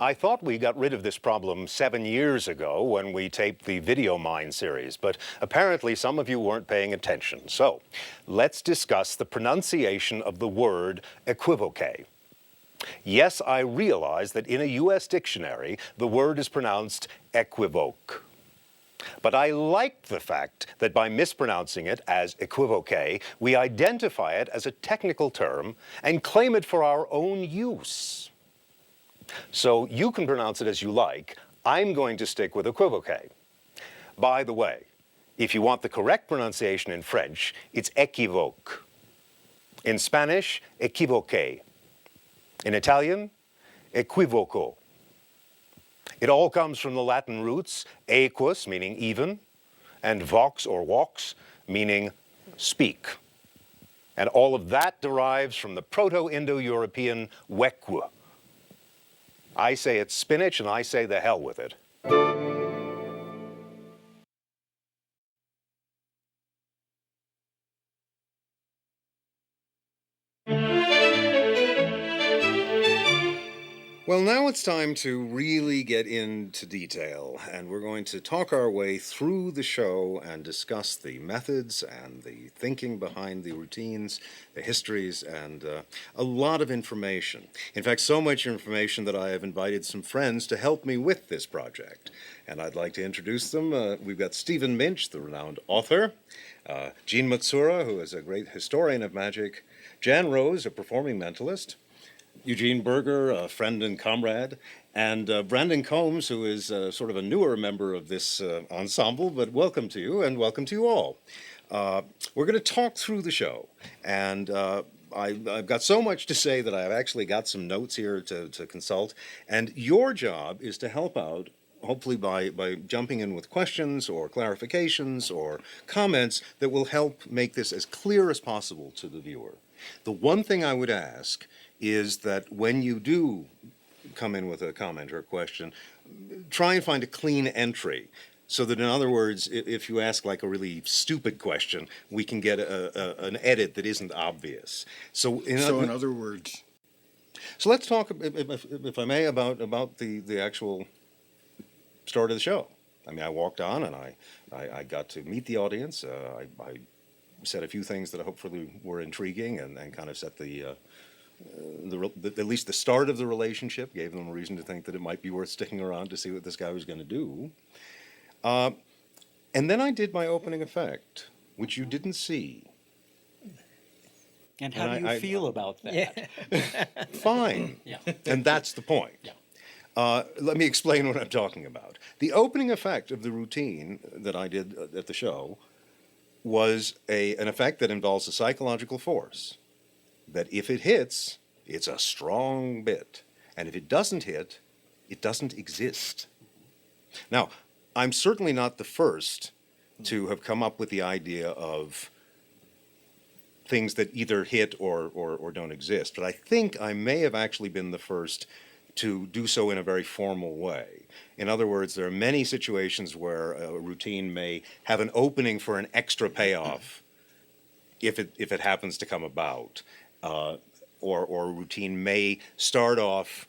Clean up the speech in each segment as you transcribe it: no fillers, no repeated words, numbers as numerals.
I thought we got rid of this problem 7 years ago when we taped the Video Mine series, but apparently some of you weren't paying attention. So let's discuss the pronunciation of the word equivoque. Yes, I realize that in a U.S. dictionary, the word is pronounced equivoque. But I like the fact that by mispronouncing it as equivoque, we identify it as a technical term and claim it for our own use. So you can pronounce it as you like. I'm going to stick with equivoque. By the way, if you want the correct pronunciation in French, it's équivoque. In Spanish, équivoqué. In Italian, equivoco. It all comes from the Latin roots, aequus, meaning even, and vox or vox, meaning speak. And all of that derives from the Proto-Indo-European weque. I say it's spinach, and I say the hell with it. Well, now it's time to really get into detail, and we're going to talk our way through the show and discuss the methods and the thinking behind the routines, the histories, and a lot of information. In fact, so much information that I have invited some friends to help me with this project. And I'd like to introduce them. We've got Stephen Minch, the renowned author, Jean Matsura, who is a great historian of magic, Jan Rose, a performing mentalist, Eugene Berger, a friend and comrade, and Brandon Combs, who is sort of a newer member of this ensemble, but welcome to you, and welcome to you all. We're going to talk through the show, and I've got so much to say that I've actually got some notes here to consult, and your job is to help out, hopefully by jumping in with questions or clarifications or comments that will help make this as clear as possible to the viewer. The one thing I would ask is that when you do come in with a comment or a question, try and find a clean entry. So that, in other words, if you ask like a really stupid question, we can get an edit that isn't obvious. So in other words, so let's talk, if I may, about the actual start of the show. I mean, I walked on and I got to meet the audience. I said a few things that hopefully were intriguing and kind of set at least the start of the relationship, gave them a reason to think that it might be worth sticking around to see what this guy was going to do. And then I did my opening effect, which you didn't see. And how do you feel about that? Yeah. Fine. Yeah. And that's the point. Yeah. Let me explain what I'm talking about. The opening effect of the routine that I did at the show was an effect that involves a psychological force. That if it hits, it's a strong bit. And if it doesn't hit, it doesn't exist. Now, I'm certainly not the first to have come up with the idea of things that either hit or don't exist, but I think I may have actually been the first to do so in a very formal way. In other words, there are many situations where a routine may have an opening for an extra payoff if it happens to come about. Or a routine may start off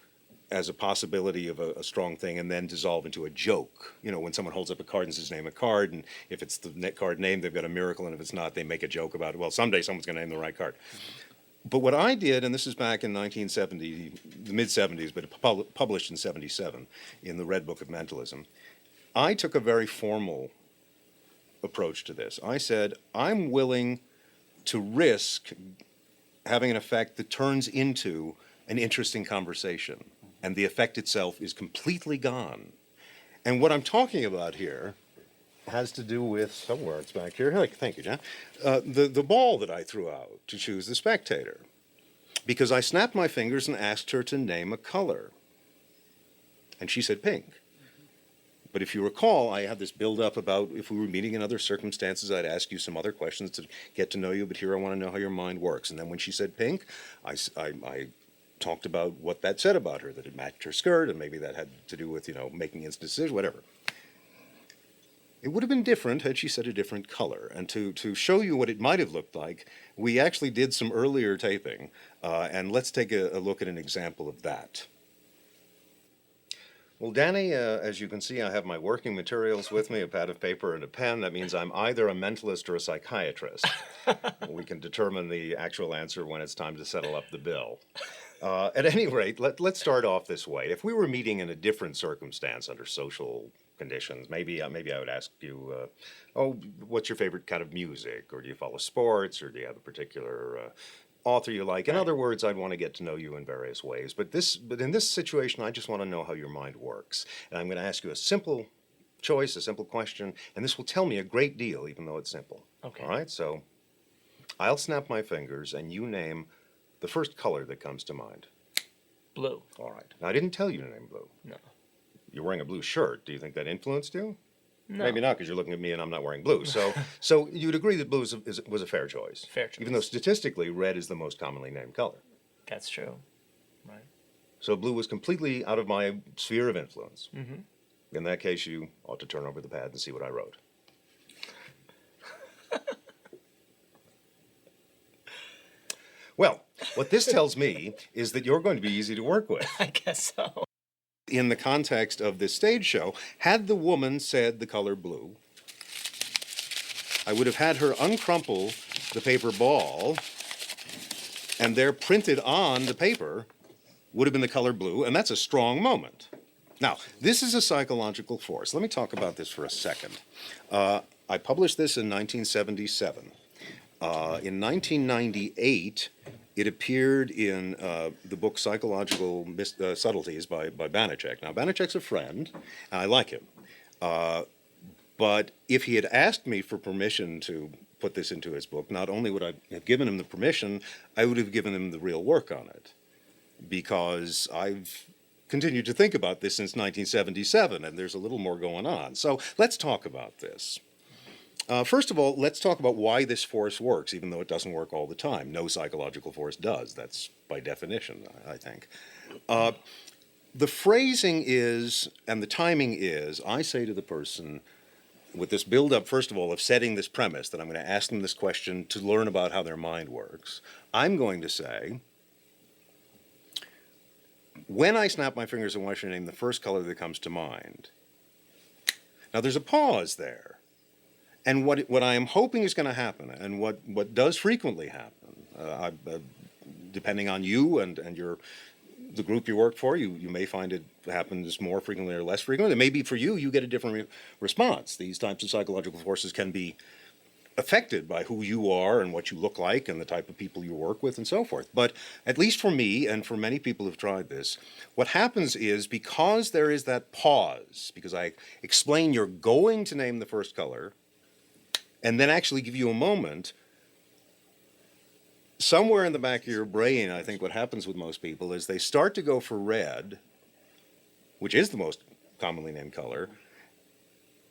as a possibility of a strong thing and then dissolve into a joke. You know, when someone holds up a card and says, name a card, and if it's the card name, they've got a miracle, and if it's not, they make a joke about it. Well, someday someone's going to name the right card. But what I did, and this is back in 1970, the mid-70s, but published in 77 in the Red Book of Mentalism, I took a very formal approach to this. I said, I'm willing to risk having an effect that turns into an interesting conversation, and the effect itself is completely gone. And what I'm talking about here has to do with, somewhere it's back here, thank you, John, the ball that I threw out to choose the spectator. Because I snapped my fingers and asked her to name a color. And she said pink. But if you recall, I had this build-up about if we were meeting in other circumstances, I'd ask you some other questions to get to know you, but here I want to know how your mind works. And then when she said pink, I talked about what that said about her, that it matched her skirt, and maybe that had to do with, making instant decisions, whatever. It would have been different had she said a different color. And to show you what it might have looked like, we actually did some earlier taping, and let's take a look at an example of that. Well, Danny, as you can see, I have my working materials with me, a pad of paper and a pen. That means I'm either a mentalist or a psychiatrist. We can determine the actual answer when it's time to settle up the bill. At any rate, let's start off this way. If we were meeting in a different circumstance under social conditions, maybe I would ask you, oh, what's your favorite kind of music? Or do you follow sports? Or do you have a particular author you like? In Right. other words, I'd want to get to know you in various ways. But in this situation, I just want to know how your mind works. And I'm going to ask you a simple choice, a simple question, and this will tell me a great deal, even though it's simple. Okay. All right, so I'll snap my fingers and you name the first color that comes to mind. Blue. All right. Now, I didn't tell you to name blue. No. You're wearing a blue shirt. Do you think that influenced you? No. Maybe not, because you're looking at me and I'm not wearing blue. So you'd agree that blue was a fair choice. Fair choice. Even though statistically, red is the most commonly named color. That's true. Right. So blue was completely out of my sphere of influence. Mm-hmm. In that case, you ought to turn over the pad and see what I wrote. Well, what this tells me is that you're going to be easy to work with. I guess so. In the context of this stage show, had the woman said the color blue, I would have had her uncrumple the paper ball, and there printed on the paper would have been the color blue, and that's a strong moment. Now, this is a psychological force. Let me talk about this for a second. I published this in 1977. In 1998, it appeared in the book Psychological Subtleties by Banachek. Now, Banachek's a friend, and I like him. But if he had asked me for permission to put this into his book, not only would I have given him the permission, I would have given him the real work on it. Because I've continued to think about this since 1977, and there's a little more going on. So let's talk about this. First of all, let's talk about why this force works, even though it doesn't work all the time. No psychological force does. That's by definition, I think. The phrasing is, and the timing is, I say to the person, with this build-up, first of all, of setting this premise, that I'm going to ask them this question to learn about how their mind works, I'm going to say, when I snap my fingers and what's your name, the first color that comes to mind. Now, there's a pause there. And what I am hoping is going to happen, and what does frequently happen, depending on you and the group you work for, you may find it happens more frequently or less frequently. Maybe for you, you get a different response. These types of psychological forces can be affected by who you are and what you look like and the type of people you work with and so forth. But at least for me and for many people who've tried this, what happens is because there is that pause, because I explain you're going to name the first color, and then actually give you a moment, somewhere in the back of your brain, I think what happens with most people is they start to go for red, which is the most commonly named color,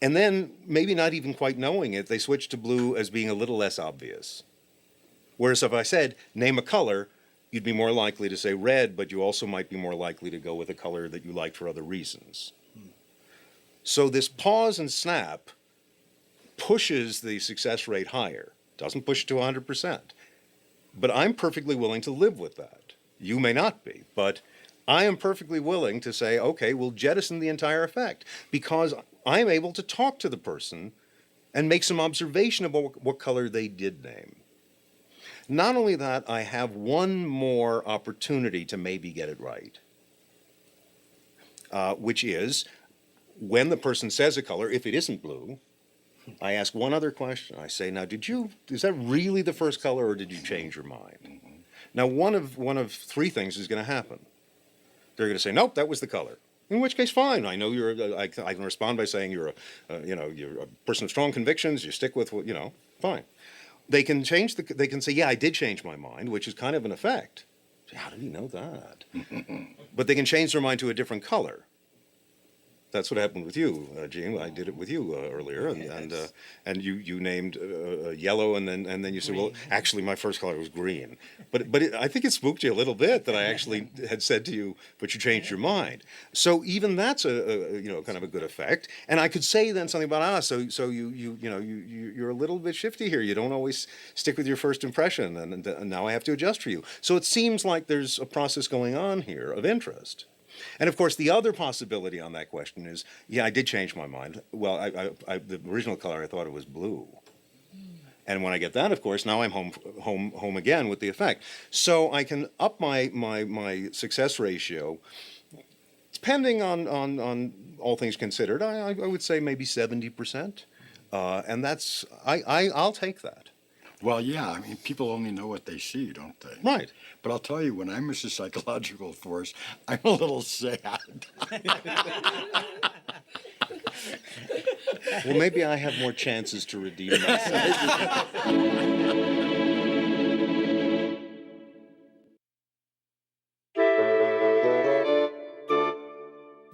and then, maybe not even quite knowing it, they switch to blue as being a little less obvious. Whereas if I said, name a color, you'd be more likely to say red, but you also might be more likely to go with a color that you like for other reasons. So this pause and snap pushes the success rate higher. Doesn't push it to 100%. But I'm perfectly willing to live with that. You may not be, but I am perfectly willing to say, okay, we'll jettison the entire effect, because I'm able to talk to the person and make some observation about what color they did name. Not only that, I have one more opportunity to maybe get it right, which is when the person says a color, if it isn't blue, I ask one other question. I say, now, is that really the first color, or did you change your mind? Now, one of three things is going to happen. They're going to say, nope, that was the color. In which case, fine. I know I can respond by saying you're a person of strong convictions. You stick with what, fine. They can they can say, yeah, I did change my mind, which is kind of an effect. How did he know that? But they can change their mind to a different color. That's what happened with you, Gene. I did it with you earlier, and you named yellow, and then you said, well, actually, my first color was green. But I think it spooked you a little bit that I actually had said to you, but you changed your mind. So even that's a kind of a good effect. And I could say then something about so you're a little bit shifty here. You don't always stick with your first impression, and now I have to adjust for you. So it seems like there's a process going on here of interest. And of course, the other possibility on that question is, yeah, I did change my mind. Well, the original color, I thought it was blue. And when I get that, of course, now I'm home again with the effect. So I can up my success ratio, depending on all things considered. I would say maybe 70%, and I'll take that. Well, yeah, I mean, people only know what they see, don't they? Right. But I'll tell you, when I miss a psychological force, I'm a little sad. Well, maybe I have more chances to redeem myself.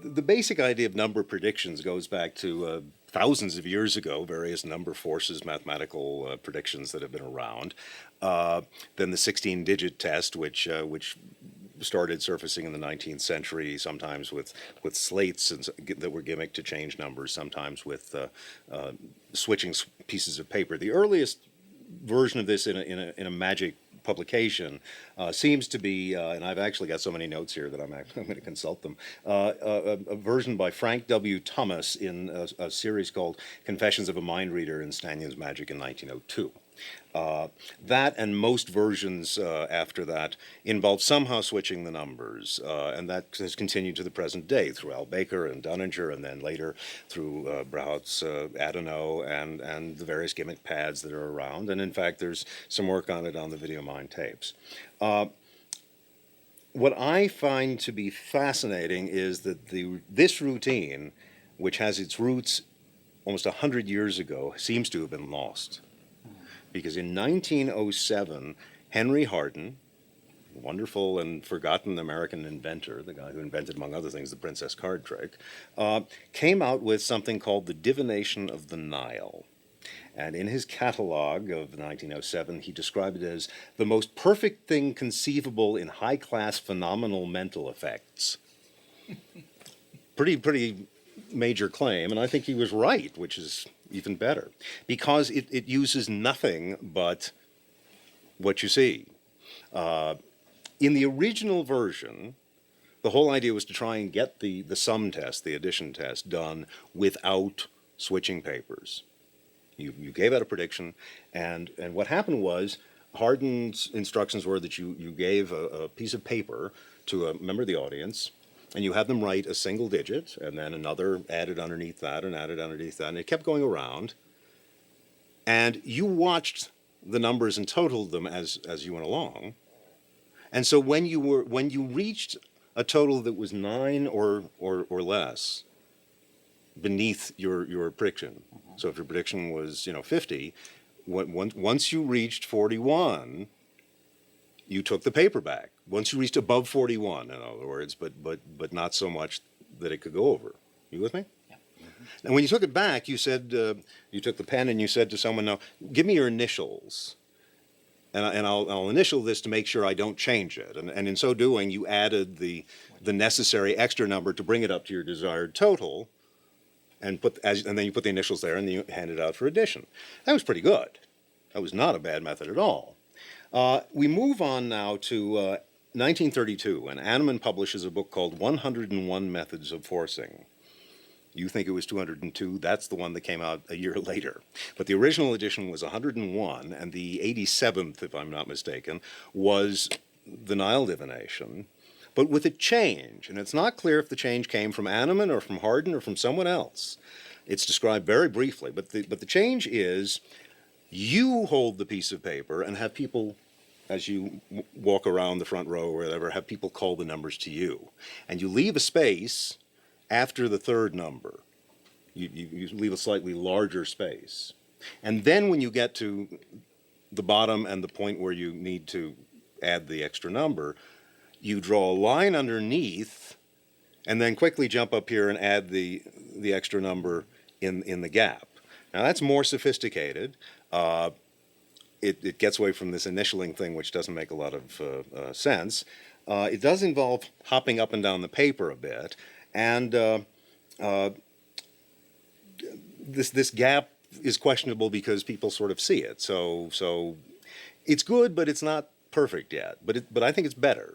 The basic idea of number predictions goes back to thousands of years ago, various number forces, mathematical predictions that have been around. Then the 16-digit test, which started surfacing in the 19th century, sometimes with slates that were gimmicked to change numbers, sometimes with switching pieces of paper. The earliest version of this in a magic publication seems to be, and I've actually got so many notes here that I'm going to consult them, a version by Frank W. Thomas in a series called Confessions of a Mind Reader in Stanion's Magic in 1902. That and most versions after that involve somehow switching the numbers, and that has continued to the present day through Al Baker and Dunninger, and then later through Braut's Adeno and the various gimmick pads that are around. And in fact, there's some work on it on the VideoMind tapes. What I find to be fascinating is that this routine, which has its roots almost 100 years ago, seems to have been lost. Because in 1907, Henry Harden, wonderful and forgotten American inventor, the guy who invented, among other things, the princess card trick, came out with something called the Divination of the Nile. And in his catalog of 1907, he described it as the most perfect thing conceivable in high-class phenomenal mental effects. Pretty major claim, and I think he was right, which is even better, because it uses nothing but what you see. In the original version, the whole idea was to try and get the sum test, the addition test, done without switching papers. You gave out a prediction, and what happened was Hardin's instructions were that you gave a piece of paper to a member of the audience, and you had them write a single digit, and then another added underneath that, and added underneath that, and it kept going around. And you watched the numbers and totaled them as you went along. And so when you reached a total that was 9 or less beneath your prediction, so if your prediction was 50, once you reached 41, you took the paper back. Once you reached above 41, in other words, but not so much that it could go over. You with me? Yeah. And when you took it back, you said, you took the pen and you said to someone, "Now, give me your initials, and I'll initial this to make sure I don't change it." And in so doing, you added the necessary extra number to bring it up to your desired total, and then you put the initials there, and then you hand it out for addition. That was pretty good. That was not a bad method at all. We move on now to 1932, and Anneman publishes a book called 101 Methods of Forcing. You think it was 202. That's the one that came out a year later. But the original edition was 101, and the 87th, if I'm not mistaken, was the Nile divination, but with a change. And it's not clear if the change came from Anneman or from Hardin or from someone else. It's described very briefly, but the change is you hold the piece of paper and have people, as you walk around the front row or whatever, have people call the numbers to you. And you leave a space after the third number. You leave a slightly larger space. And then when you get to the bottom and the point where you need to add the extra number, you draw a line underneath and then quickly jump up here and add the extra number in the gap. Now that's more sophisticated. It gets away from this initialing thing, which doesn't make a lot of sense. It does involve hopping up and down the paper a bit, and this gap is questionable because people sort of see it. So it's good, but it's not perfect yet. But I think it's better.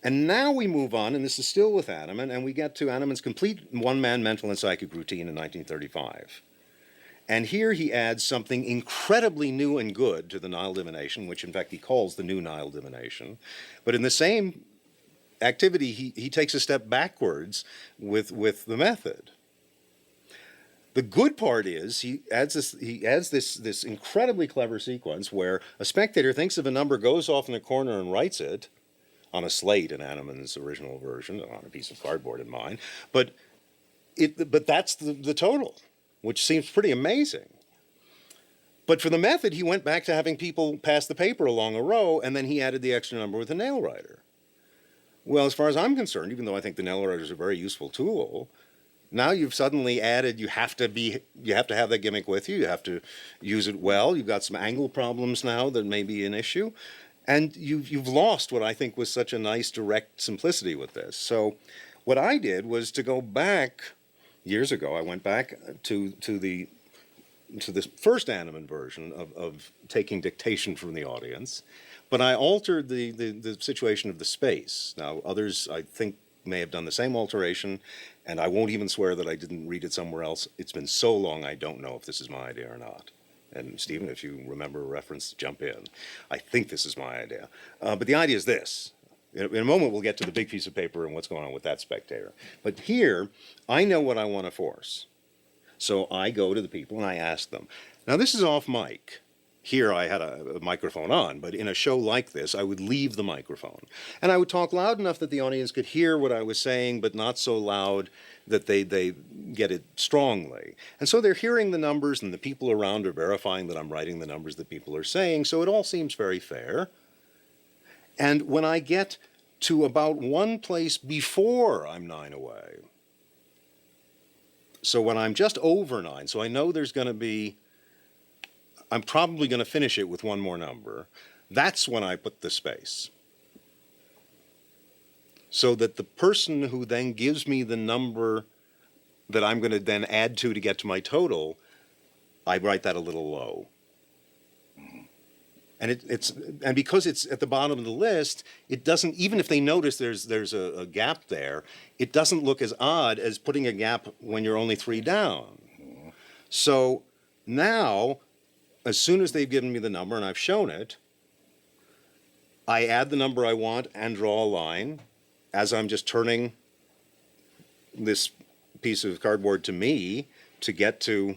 And now we move on, and this is still with Animan, and we get to Animan's complete one-man mental and psychic routine in 1935. And here he adds something incredibly new and good to the Nile divination, which in fact he calls the new Nile divination. But in the same activity, he takes a step backwards with the method. The good part is he adds this incredibly clever sequence where a spectator thinks of a number, goes off in a corner and writes it on a slate in Animan's original version, on a piece of cardboard in mine, but that's the total, which seems pretty amazing. But for the method, he went back to having people pass the paper along a row, and then he added the extra number with a nail writer. Well, as far as I'm concerned, even though I think the nail writer is a very useful tool, now you've suddenly added, you have to have that gimmick with you. You have to use it well. You've got some angle problems now that may be an issue. And you've lost what I think was such a nice direct simplicity with this. So what I did was to go back, years ago, I went back to the first Animan version of taking dictation from the audience, but I altered the situation of the space. Now, others, I think, may have done the same alteration, and I won't even swear that I didn't read it somewhere else. It's been so long, I don't know if this is my idea or not. And Stephen, if you remember a reference, jump in. I think this is my idea. But the idea is this. In a moment, we'll get to the big piece of paper and what's going on with that spectator. But here, I know what I want to force. So I go to the people and I ask them. Now, this is off mic. Here I had a microphone on, but in a show like this, I would leave the microphone. And I would talk loud enough that the audience could hear what I was saying, but not so loud that they get it strongly. And so they're hearing the numbers, and the people around are verifying that I'm writing the numbers that people are saying, so it all seems very fair. And when I get to about one place before I'm 9 away, so when I'm just over 9, so I know there's going to be, I'm probably going to finish it with one more number, that's when I put the space. So that the person who then gives me the number that I'm going to then add to get to my total, I write that a little low. And and because it's at the bottom of the list, it doesn't, even if they notice there's a gap there, it doesn't look as odd as putting a gap when you're only 3 down. So now, as soon as they've given me the number and I've shown it, I add the number I want and draw a line as I'm just turning this piece of cardboard to me to get to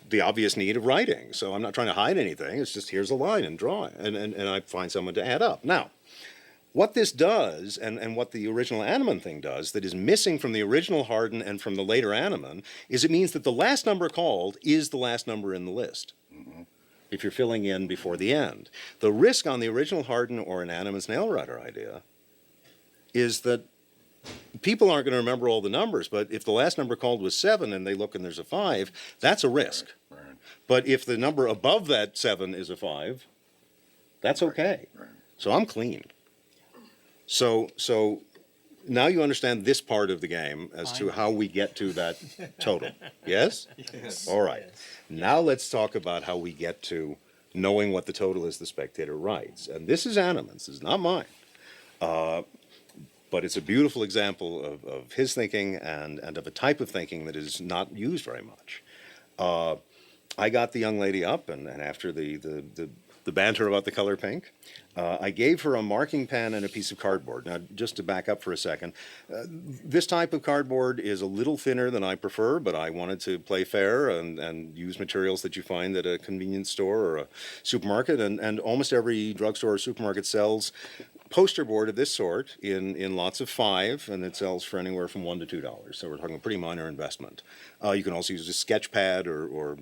the obvious need of writing. So I'm not trying to hide anything. It's just here's a line and draw it. And I find someone to add up. Now, what this does, and what the original Animan thing does, that is missing from the original Hardin and from the later Animan, is it means that the last number called is the last number in the list. If you're filling in before the end. The risk on the original Hardin or an Animan's nail writer idea is that people aren't going to remember all the numbers, but if the last number called was 7 and they look and there's a 5, that's a risk. Right. But if the number above that 7 is a 5, that's okay. Right. So I'm clean. So now you understand this part of the game as to how we get to that total. Yes? Yes. All right. Now let's talk about how we get to knowing what the total is the spectator writes. And this is Animan's, this is not mine. But it's a beautiful example of his thinking and of a type of thinking that is not used very much. I got the young lady up, and after the banter about the color pink, I gave her a marking pen and a piece of cardboard. Now, just to back up for a second, this type of cardboard is a little thinner than I prefer, but I wanted to play fair and use materials that you find at a convenience store or a supermarket, and almost every drugstore or supermarket sells poster board of this sort in lots of 5, and it sells for anywhere from $1 to $2. So we're talking a pretty minor investment. You can also use a sketch pad or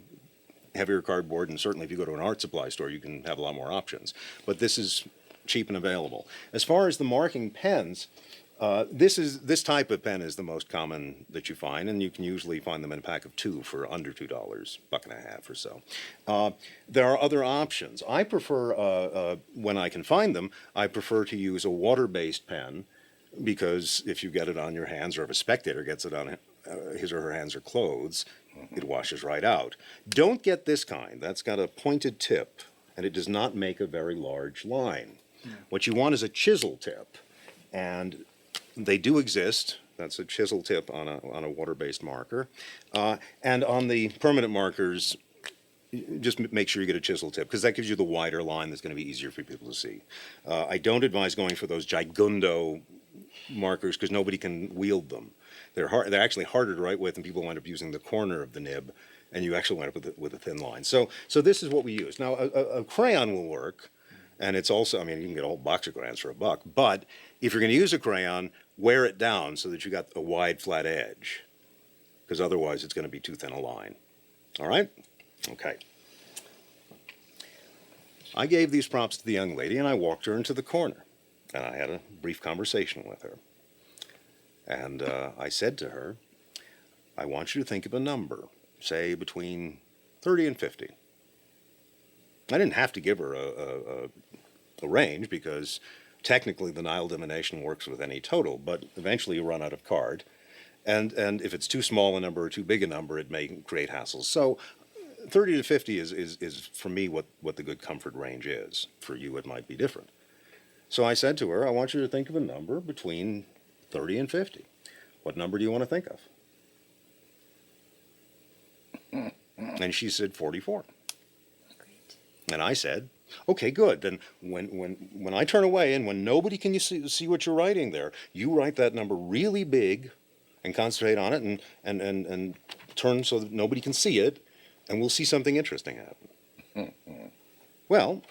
heavier cardboard, and certainly if you go to an art supply store, you can have a lot more options. But this is cheap and available. As far as the marking pens, this type of pen is the most common that you find, and you can usually find them in a pack of 2 for under $2, $1.50 or so. There are other options. I prefer, when I can find them, I prefer to use a water-based pen, because if you get it on your hands, or if a spectator gets it on his or her hands or clothes, it washes right out. Don't get this kind. That's got a pointed tip, and it does not make a very large line. What you want is a chisel tip. And they do exist. That's a chisel tip on a water-based marker. And on the permanent markers, just make sure you get a chisel tip, because that gives you the wider line that's going to be easier for people to see. I don't advise going for those gigundo markers because nobody can wield them. They're actually harder to write with, and people wind up using the corner of the nib, and you actually wind up with a thin line. So this is what we use. Now, a crayon will work, and it's also, I mean, you can get a whole box of crayons for $1, but if you're going to use a crayon, wear it down so that you got a wide, flat edge, because otherwise it's going to be too thin a line. All right? Okay. I gave these prompts to the young lady, and I walked her into the corner, and I had a brief conversation with her. And I said to her, I want you to think of a number, say between 30 and 50. I didn't have to give her a range, because technically the Nile divination works with any total, but eventually you run out of card. And if it's too small a number or too big a number, it may create hassles. So 30 to 50 is for me what the good comfort range is. For you, it might be different. So I said to her, I want you to think of a number between 30 and 50. What number do you want to think of? And she said 44. Great. And I said, okay, good. Then when I turn away and when nobody can see what you're writing there, you write that number really big and concentrate on it and turn so that nobody can see it, and we'll see something interesting happen. Well,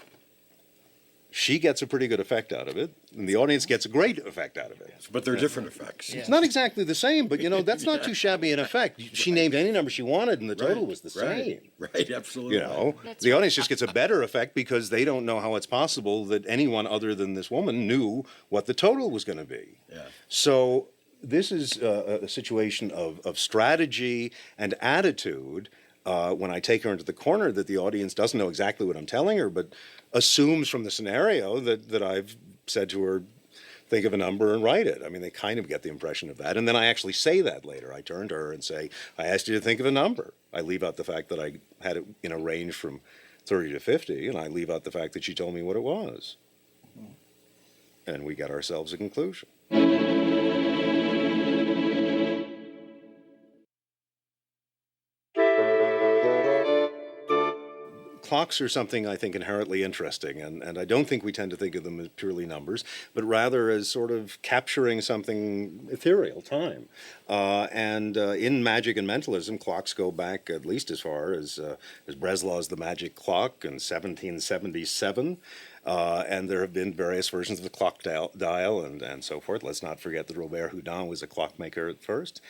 she gets a pretty good effect out of it, and the audience gets a great effect out of it. But they're different effects. Yeah. It's not exactly the same, but that's not too shabby an effect. She named any number she wanted, and the total was the same. Right, absolutely. That's The right. audience just gets a better effect because they don't know how it's possible that anyone other than this woman knew what the total was going to be. Yeah. So this is a situation of strategy and attitude. When I take her into the corner, that the audience doesn't know exactly what I'm telling her, but assumes from the scenario that I've said to her, think of a number and write it. I mean, they kind of get the impression of that. And then I actually say that later. I turn to her and say, I asked you to think of a number. I leave out the fact that I had it in a range from 30 to 50, and I leave out the fact that she told me what it was. And we get ourselves a conclusion. Clocks are something I think inherently interesting, and I don't think we tend to think of them as purely numbers, but rather as sort of capturing something ethereal, time. And in magic and mentalism, clocks go back at least as far as Breslau's The Magic Clock in 1777. And there have been various versions of the clock dial and so forth. Let's not forget that Robert Houdin was a clockmaker at first.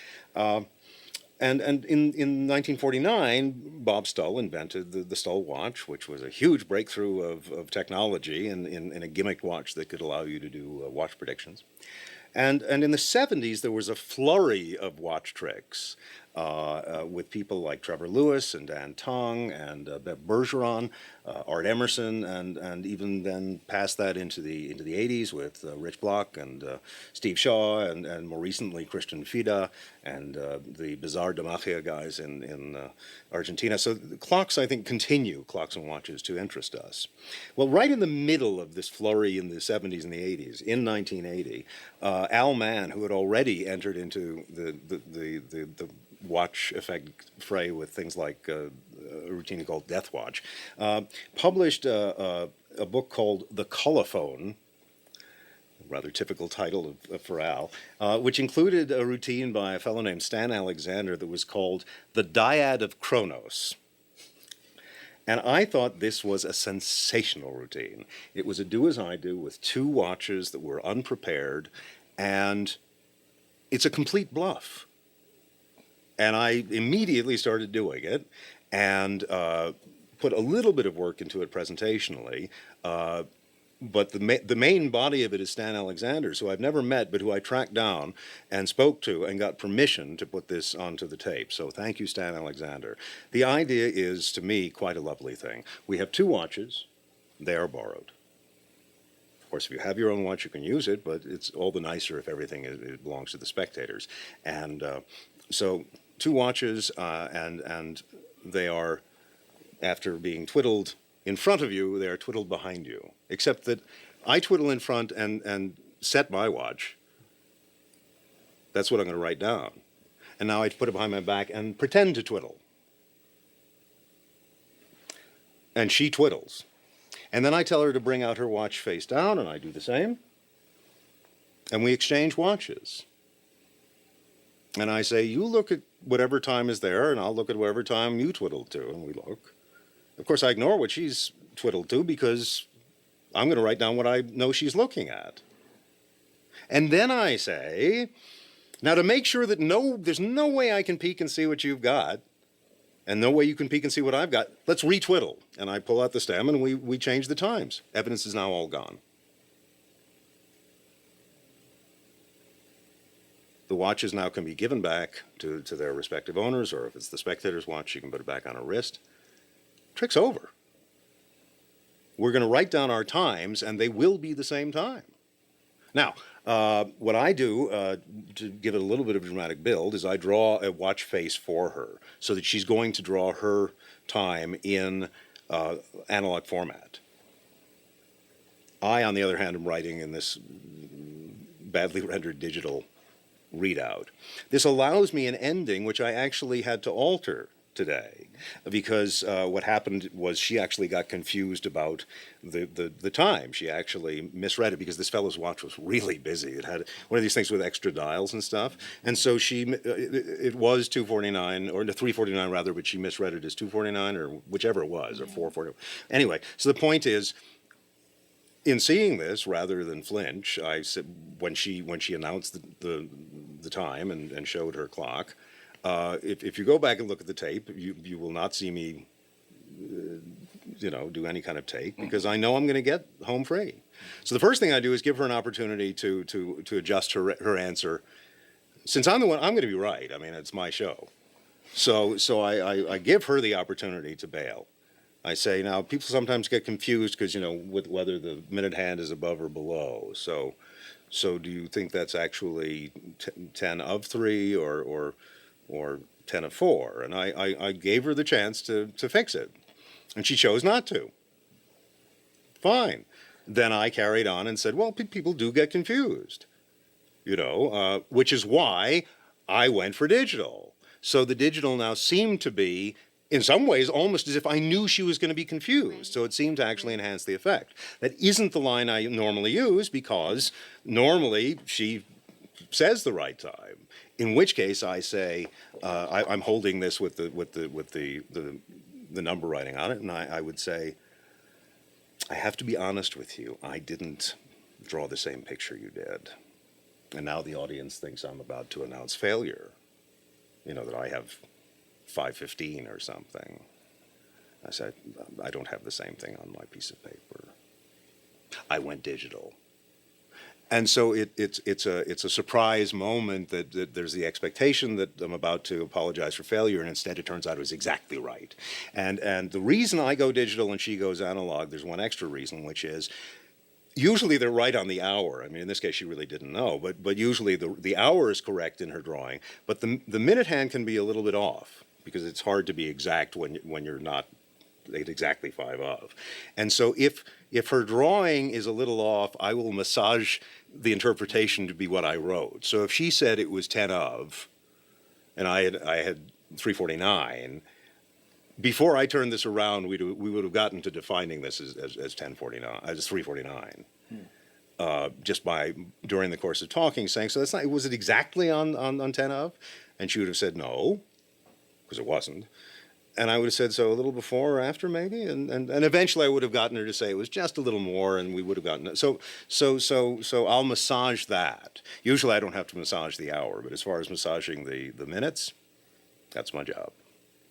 And in 1949, Bob Stull invented the Stull watch, which was a huge breakthrough of technology in a gimmick watch that could allow you to do watch predictions. And in the 70s, there was a flurry of watch tricks with people like Trevor Lewis and Dan Tong and Bev Bergeron, Art Emerson, and even then past that into the 80s with Rich Block and Steve Shaw and more recently Christian Fida and the Bizarre de Magia guys in Argentina. So the clocks, I think, continue, clocks and watches, to interest us. Well, right in the middle of this flurry in the 70s and the 80s, in 1980, Al Mann, who had already entered into the watch effect fray with things like a routine called Death Watch, published a book called The Colophone, a rather typical title for Al, which included a routine by a fellow named Stan Alexander that was called The Dyad of Kronos. And I thought this was a sensational routine. It was a do-as-I-do with two watches that were unprepared, and it's a complete bluff. And I immediately started doing it and put a little bit of work into it presentationally. But the main body of it is Stan Alexander, who I've never met, but who I tracked down and spoke to and got permission to put this onto the tape. So thank you, Stan Alexander. The idea is, to me, quite a lovely thing. We have two watches. They are borrowed. Of course, if you have your own watch, you can use it, but it's all the nicer if everything it belongs to the spectators. And so two watches, and they are, after being twiddled in front of you, they are twiddled behind you. Except that I twiddle in front, and set my watch. That's what I'm going to write down. And now I put it behind my back and pretend to twiddle. And she twiddles. And then I tell her to bring out her watch face down, and I do the same. And we exchange watches. And I say, you look at whatever time is there, and I'll look at whatever time you twiddled to, and we look. Of course, I ignore what she's twiddled to because I'm going to write down what I know she's looking at. And then I say, now to make sure that there's no way I can peek and see what you've got, and no way you can peek and see what I've got, let's retwiddle. And I pull out the stem, and we change the times. Evidence is now all gone. The watches now can be given back to their respective owners, or if it's the spectator's watch, you can put it back on her wrist. Trick's over. We're going to write down our times, and they will be the same time. Now, what I do to give it a little bit of a dramatic build is I draw a watch face for her so that she's going to draw her time in analog format. I, on the other hand, am writing in this badly rendered digital readout. This allows me an ending which I actually had to alter today because what happened was she actually got confused about the time. She actually misread it because this fellow's watch was really busy. It had one of these things with extra dials and stuff, and so it was 2:49 or 3:49 rather, but she misread it as 2:49 or whichever it was, or 4:40. Anyway, so the point is, in seeing this, rather than flinch, I said when she announced the time and showed her clock, if you go back and look at the tape, you will not see me, do any kind of take because I know I'm going to get home free. So the first thing I do is give her an opportunity to adjust her answer. Since I'm the one, I'm going to be right. I mean, it's my show. So I give her the opportunity to bail. I say, now, people sometimes get confused because, with whether the minute hand is above or below. So do you think that's actually 10 of 3 or 10 of 4? And I gave her the chance to fix it. And she chose not to. Fine. Then I carried on and said, well, people do get confused, which is why I went for digital. So the digital now seemed to be, in some ways, almost as if I knew she was going to be confused. So it seemed to actually enhance the effect. That isn't the line I normally use because normally she says the right time. In which case I say, I'm holding this with the number writing on it, and I would say, I have to be honest with you. I didn't draw the same picture you did. And now the audience thinks I'm about to announce failure. That I have 5:15 or something. I said, I don't have the same thing on my piece of paper. I went digital. And so it's a surprise moment that there's the expectation that I'm about to apologize for failure, and instead it turns out it was exactly right. And the reason I go digital and she goes analog, there's one extra reason, which is usually they're right on the hour. I mean, in this case, she really didn't know, but usually the hour is correct in her drawing. But the minute hand can be a little bit off because it's hard to be exact when you're not at exactly 5 of. And so if her drawing is a little off, I will massage the interpretation to be what I wrote. So if she said it was 10 of, and I had 3:49. Before I turned this around, we would have gotten to defining this as 10:49, as 3:49, just by during the course of talking, saying, so that's not. Was it exactly on 10 of? And she would have said no, because it wasn't. And I would have said so a little before or after maybe, and eventually I would have gotten her to say it was just a little more, and we would have gotten it. So I'll massage that. Usually I don't have to massage the hour, but as far as massaging the minutes, that's my job.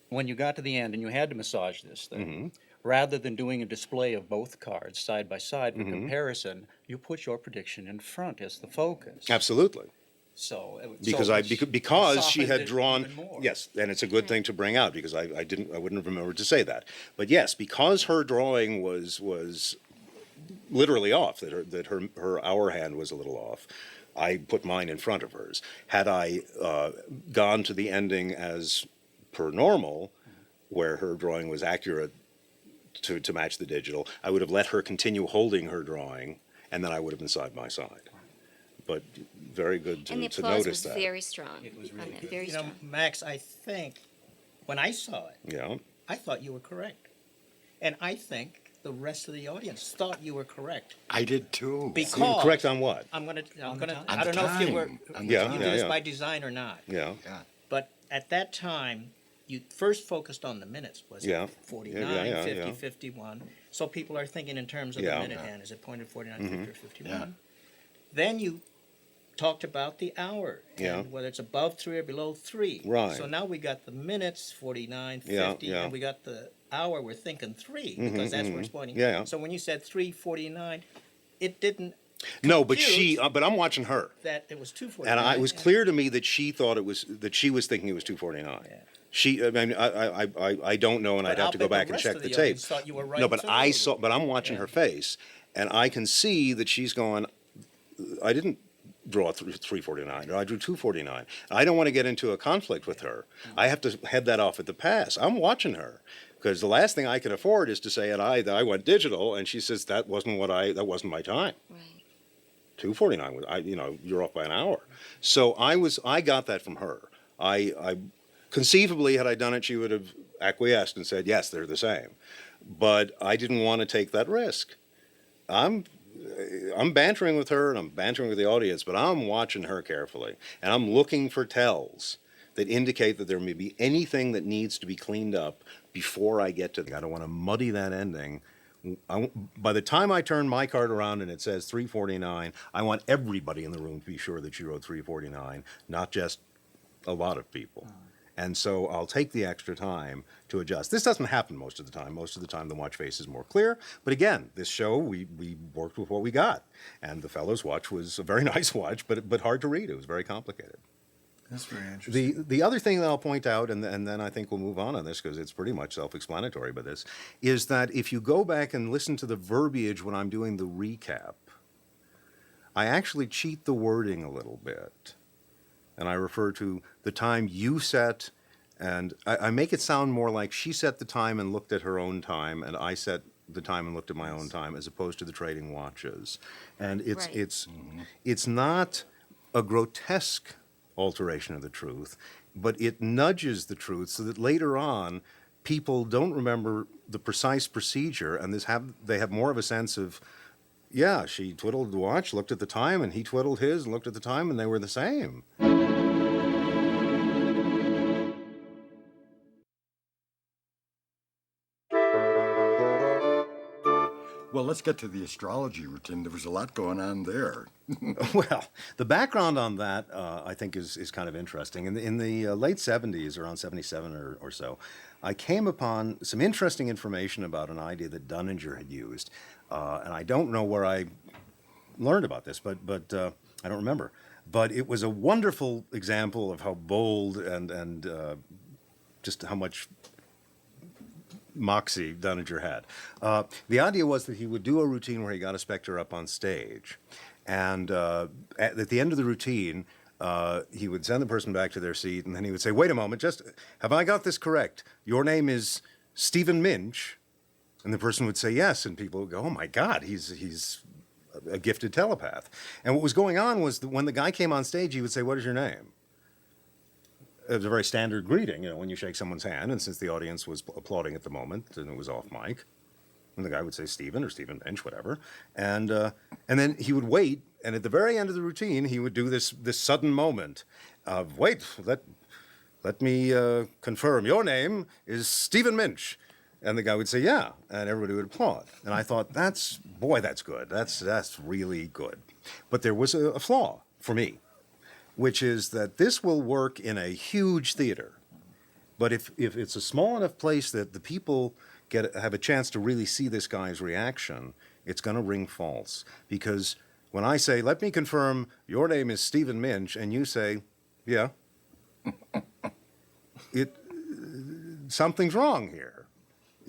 When you got to the end and you had to massage this thing, rather than doing a display of both cards side by side for comparison, you put your prediction in front as the focus. Absolutely. So because she had drawn, even more. yes, and it's a good thing to bring out because I wouldn't have remembered to say that. But yes, because her drawing was literally off, that her hour hand was a little off, I put mine in front of hers. Had I gone to the ending as per normal, where her drawing was accurate to match the digital, I would have let her continue holding her drawing, and then I would have been side by side. but very good And the to applause notice was that. very strong. It was on really that, good. very You know, strong. Max, I think when I saw it, Yeah. I thought you were correct. And I think the rest of the audience thought you were correct. I did too. Because Correct on what? I'm gonna, On the time. I On don't the know if you were, time. you On the Yeah, time. did this yeah. by design or not. Yeah. Yeah. But at that time, you first focused on the minutes. Was Yeah. it 49, Yeah, 50, yeah. 51? So people are thinking in terms of Yeah. the minute Yeah. hand. Is it pointed 49, Mm-hmm. 50, or 51? Then you talked about the hour Yeah. and whether it's above 3 or below 3. Right. So now we got the minutes, 49, 50, Yeah, yeah. and we got the hour, we're thinking 3 because that's where it's pointing. Yeah, yeah. So when you said 3:49, it didn't No, but compute but I'm watching her. that it was 2:49. And it was clear to me that she thought she was thinking it was 2:49. Yeah. She, I mean, I don't know, and But I'd have I'll to go bet the back and rest check of the the tape. audience thought you were right No, but too. but I'm watching Yeah. her face, and I can see that she's going. I didn't draw 3:49, or I drew 2:49. I don't want to get into a conflict with her. I have to head that off at the pass. I'm watching her. Because the last thing I can afford is to say, that I went digital, and she says that wasn't my time. Right. 2:49 was you're off by an hour. So I got that from her. I conceivably, had I done it, she would have acquiesced and said yes, they're the same. But I didn't want to take that risk. I'm bantering with her and I'm bantering with the audience, but I'm watching her carefully and I'm looking for tells that indicate that there may be anything that needs to be cleaned up before I get to. I don't want to muddy that ending. By the time I turn my card around and it says 3:49, I want everybody in the room to be sure that you wrote 3:49, not just a lot of people. And so I'll take the extra time to adjust. This doesn't happen most of the time. Most of the time the watch face is more clear. But again, this show, we worked with what we got. And the fellow's watch was a very nice watch, but hard to read. It was very complicated. That's very interesting. The other thing that I'll point out, and then I think we'll move on this because it's pretty much self-explanatory by this, is that if you go back and listen to the verbiage when I'm doing the recap, I actually cheat the wording a little bit. And I refer to the time you set, and I make it sound more like she set the time and looked at her own time, and I set the time and looked at my own time, as opposed to the trading watches. And Right. it's not a grotesque alteration of the truth, but it nudges the truth so that later on people don't remember the precise procedure, and they have more of a sense of, yeah, she twiddled the watch, looked at the time, and he twiddled his and looked at the time, and they were the same. Well, let's get to the astrology routine. There was a lot going on there. Well, the background on that, I think, is kind of interesting. In the late 70s, around 77 or so, I came upon some interesting information about an idea that Dunninger had used. And I don't know where I learned about this, but I don't remember. But it was a wonderful example of how bold and just how much moxie Dunninger had. The idea was that he would do a routine where he got a specter up on stage. And at the end of the routine, he would send the person back to their seat, and then he would say, wait a moment, just have I got this correct? Your name is Stephen Minch? And the person would say yes, and people would go, oh my God, he's a gifted telepath. And what was going on was that when the guy came on stage, he would say, what is your name? It was a very standard greeting, when you shake someone's hand, and since the audience was applauding at the moment, and it was off mic, and the guy would say Stephen or Stephen Bench, whatever, and then he would wait, and at the very end of the routine, he would do this sudden moment of, wait, let me confirm, your name is Stephen Minch. And the guy would say, yeah, and everybody would applaud. And I thought, that's good. That's really good. But there was a flaw for me, which is that this will work in a huge theater. But if it's a small enough place that the people have a chance to really see this guy's reaction, it's going to ring false. Because when I say, let me confirm, your name is Stephen Minch, and you say, yeah, something's wrong here.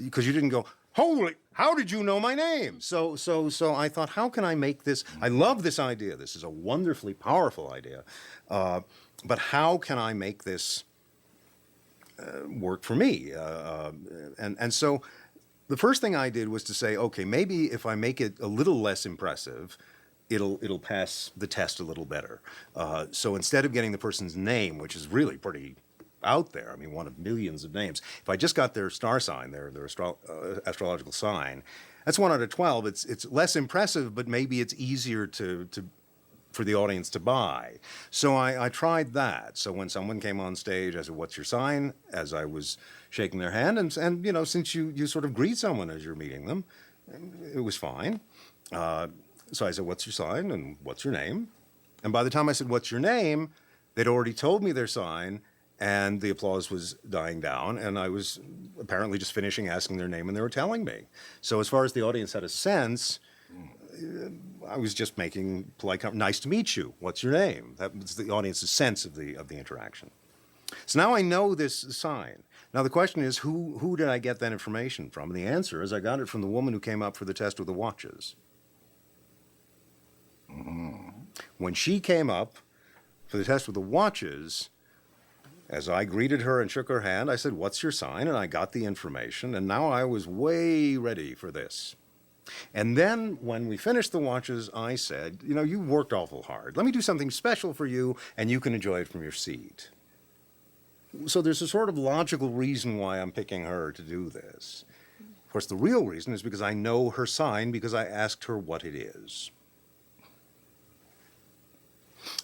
Because you didn't go, holy, how did you know my name? So I thought, how can I make this? I love this idea. This is a wonderfully powerful idea. But how can I make this work for me? And so the first thing I did was to say, okay, maybe if I make it a little less impressive, it'll pass the test a little better. So instead of getting the person's name, which is really pretty out there, I mean, one of millions of names, if I just got their star sign, their astrological sign, that's 1 out of 12. It's less impressive, but maybe it's easier to for the audience to buy. So I tried that. So when someone came on stage, I said, "What's your sign?" As I was shaking their hand, and you know, since you sort of greet someone as you're meeting them, it was fine. So I said, "What's your sign?" and "What's your name?" And by the time I said, "What's your name?" they'd already told me their sign, and the applause was dying down, and I was apparently just finishing asking their name, and they were telling me. So as far as the audience had a sense, I was just making polite comment. Nice to meet you. What's your name? That was the audience's sense of the interaction. So now I know this sign. Now the question is, who did I get that information from? And the answer is, I got it from the woman who came up for the test with the watches. When she came up for the test with the watches, as I greeted her and shook her hand, I said, "What's your sign?" And I got the information, and now I was way ready for this. And then when we finished the watches, I said, "You know, you worked awful hard. Let me do something special for you, and you can enjoy it from your seat." So there's a sort of logical reason why I'm picking her to do this. Of course, the real reason is because I know her sign, because I asked her what it is.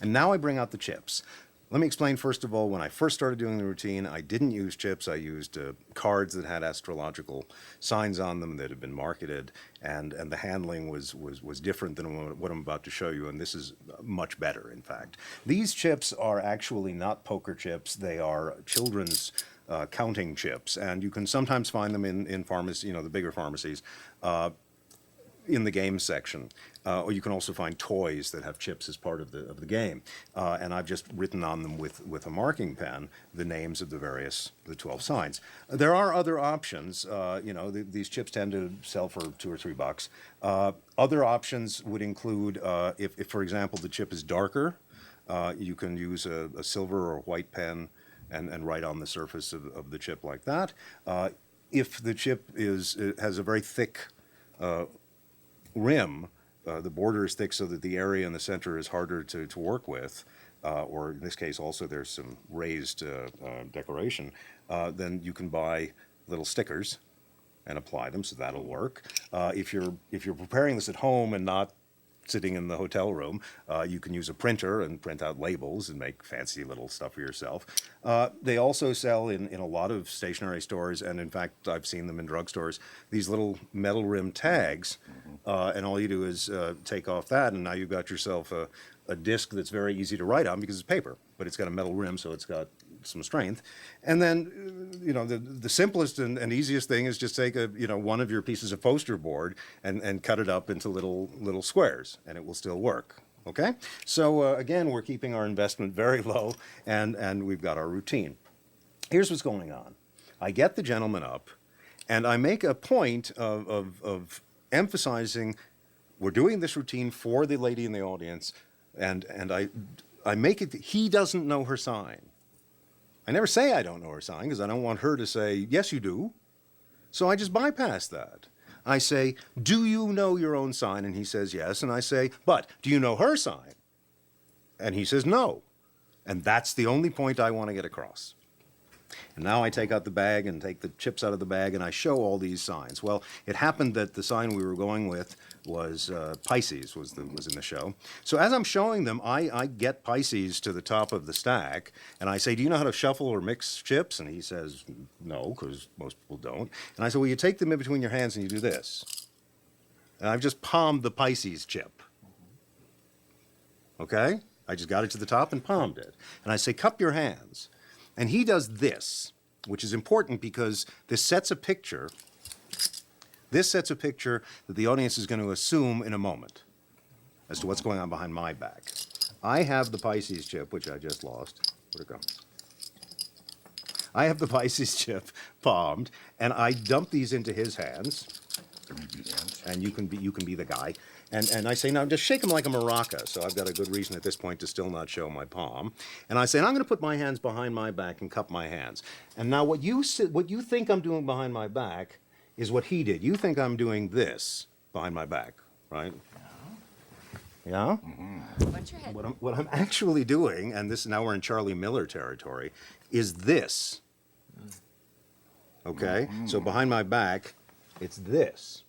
And now I bring out the chips. Let me explain, first of all, when I first started doing the routine, I didn't use chips. I used cards that had astrological signs on them that had been marketed, and the handling was different than what I'm about to show you, and this is much better, in fact. These chips are actually not poker chips. They are children's counting chips, and you can sometimes find them in pharmacy, you know, the bigger pharmacies, in the game section. Or you can also find toys that have chips as part of the game. And I've just written on them with a marking pen the names of the 12 signs. There are other options. You know, these chips tend to sell for $2 or $3. Other options would include, if, for example, the chip is darker, you can use a silver or white pen and write on the surface of the chip like that. If the chip has a very thick rim, the border is thick so that the area in the center is harder to work with, or in this case also there's some raised decoration, then you can buy little stickers and apply them, so that'll work. If you're preparing this at home and not sitting in the hotel room, you can use a printer and print out labels and make fancy little stuff for yourself. They also sell in a lot of stationery stores, and in fact I've seen them in drugstores, these little metal rim tags, and all you do is take off that, and now you've got yourself a disc that's very easy to write on because it's paper, but it's got a metal rim, so it's got some strength. And then, you know, the simplest and easiest thing is just take one of your pieces of poster board and cut it up into little squares, and it will still work. Okay? So again, we're keeping our investment very low, and we've got our routine. Here's what's going on. I get the gentleman up, and I make a point of emphasizing we're doing this routine for the lady in the audience, and I make it that he doesn't know her sign. I never say I don't know her sign because I don't want her to say, "Yes, you do." So I just bypass that. I say, "Do you know your own sign?" And he says yes. And I say, "But do you know her sign?" And he says no. And that's the only point I want to get across. And now I take out the bag and take the chips out of the bag, and I show all these signs. Well, it happened that the sign we were going with was Pisces was in the show. So as I'm showing them, I get Pisces to the top of the stack, and I say, "Do you know how to shuffle or mix chips?" And he says, "No," because most people don't. And I say, "Well, you take them in between your hands and you do this." And I've just palmed the Pisces chip. Okay? I just got it to the top and palmed it. And I say, "Cup your hands." And he does this, which is important because this sets a picture. This sets a picture that the audience is going to assume in a moment as to what's going on behind my back. I have the Pisces chip, which I just lost. Where'd it go? I have the Pisces chip palmed, and I dump these into his hands. And you can be the guy. And I say, "Now just shake them like a maraca." So I've got a good reason at this point to still not show my palm. And I say, "And I'm going to put my hands behind my back and cup my hands." And now what you think I'm doing behind my back is what he did. You think I'm doing this behind my back, right? Yeah? Watch your head. What I'm actually doing, and this now we're in Charlie Miller territory, is this. Okay? So behind my back, it's this.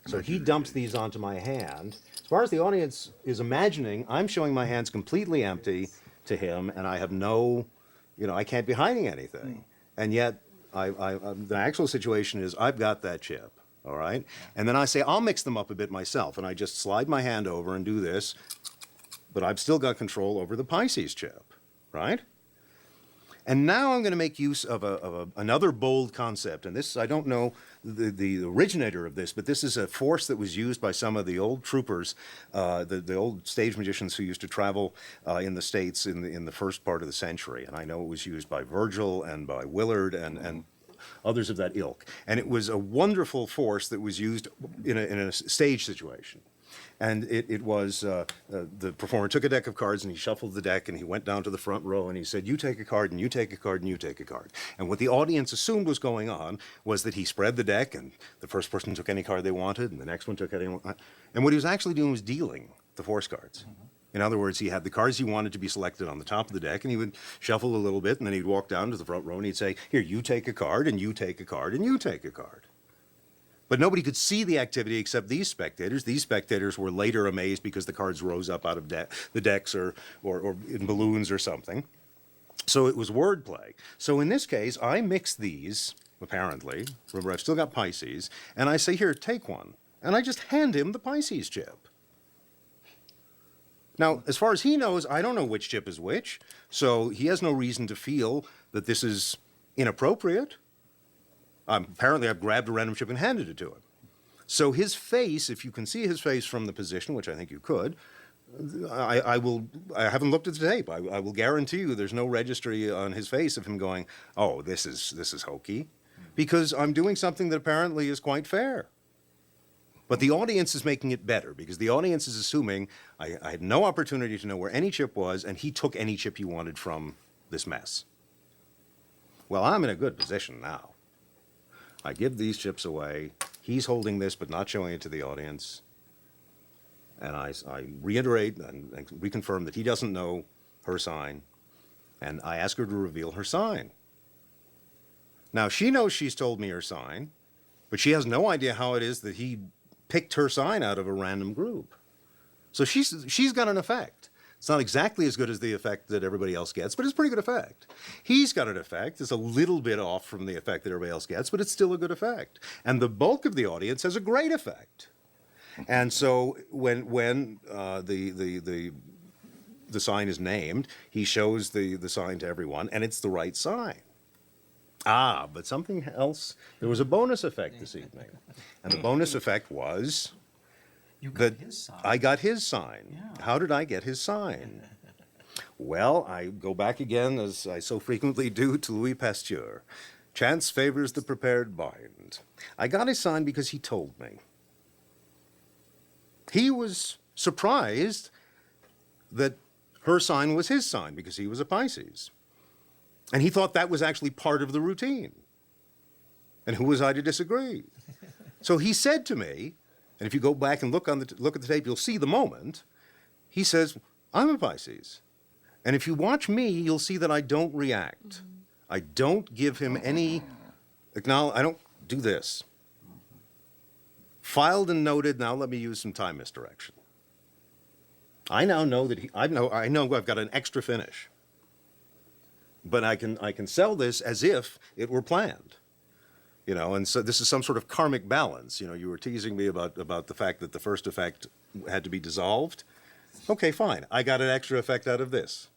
So he dumps these onto my hand. As far as the audience is imagining, I'm showing my hands completely empty to him, and I have no, I can't be hiding anything. And yet, the actual situation is I've got that chip, all right? And then I say, I'll mix them up a bit myself, and I just slide my hand over and do this, but I've still got control over the Pisces chip, right? And now I'm going to make use of another bold concept. And this, I don't know the originator of this, but this is a force that was used by some of the old troopers, the old stage magicians who used to travel in the States in the first part of the century. And I know it was used by Virgil and by Willard and others of that ilk. And it was a wonderful force that was used in a stage situation. And it was the performer took a deck of cards and he shuffled the deck and he went down to the front row and he said, you take a card and you take a card and you take a card. And what the audience assumed was going on was that he spread the deck and the first person took any card they wanted and the next one took any one. And what he was actually doing was dealing the force cards. In other words, he had the cards he wanted to be selected on the top of the deck and he would shuffle a little bit and then he'd walk down to the front row and he'd say, here, you take a card and you take a card and you take a card. But nobody could see the activity except these spectators. These spectators were later amazed because the cards rose up out of the decks or in balloons or something. So it was wordplay. So in this case, I mix these, apparently. Remember, I've still got Pisces. And I say, here, take one. And I just hand him the Pisces chip. Now, as far as he knows, I don't know which chip is which. So he has no reason to feel that this is inappropriate. Apparently, I've grabbed a random chip and handed it to him. So his face, if you can see his face from the position, which I think you could, I haven't looked at the tape. I will guarantee you there's no registry on his face of him going, oh, this is hokey, because I'm doing something that apparently is quite fair. But the audience is making it better, because the audience is assuming I had no opportunity to know where any chip was, and he took any chip he wanted from this mess. Well, I'm in a good position now. I give these chips away. He's holding this but not showing it to the audience. And I reiterate and reconfirm that he doesn't know her sign. And I ask her to reveal her sign. Now, she knows she's told me her sign, but she has no idea how it is that he picked her sign out of a random group. So she's got an effect. It's not exactly as good as the effect that everybody else gets, but it's a pretty good effect. He's got an effect. It's a little bit off from the effect that everybody else gets, but it's still a good effect. And the bulk of the audience has a great effect. And so when the sign is named, he shows the sign to everyone, and it's the right sign. But something else. There was a bonus effect this evening. And the bonus effect was You got his sign. I got his sign. Yeah. How did I get his sign? Well, I go back again, as I so frequently do, to Louis Pasteur. Chance favors the prepared mind. I got his sign because he told me. He was surprised that her sign was his sign because he was a Pisces. And he thought that was actually part of the routine. And who was I to disagree? So he said to me, and if you go back and look at the tape, you'll see the moment. He says, I'm a Pisces. And if you watch me, you'll see that I don't react. I don't give him any acknowledgement. I don't do this. Filed and noted. Now let me use some time misdirection. I now know that I know I've got an extra finish. But I can sell this as if it were planned. And so this is some sort of karmic balance. You were teasing me about the fact that the first effect had to be dissolved. Okay, fine. I got an extra effect out of this.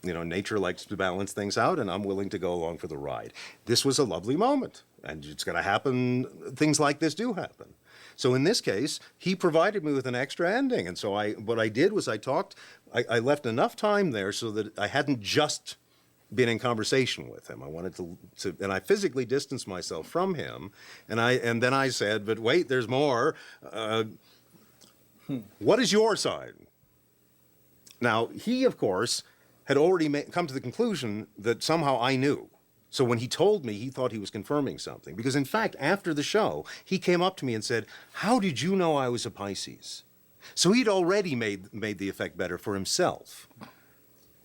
Nature likes to balance things out, and I'm willing to go along for the ride. This was a lovely moment, and it's going to happen. Things like this do happen. So in this case, he provided me with an extra ending, and so what I did was I left enough time there so that I hadn't just been in conversation with him. I wanted to and I physically distanced myself from him, and then I said, but wait, there's more. What is your sign? Now, he, of course, had already come to the conclusion that somehow I knew. So when he told me, he thought he was confirming something. Because in fact, after the show, he came up to me and said, "How did you know I was a Pisces?" So he'd already made the effect better for himself.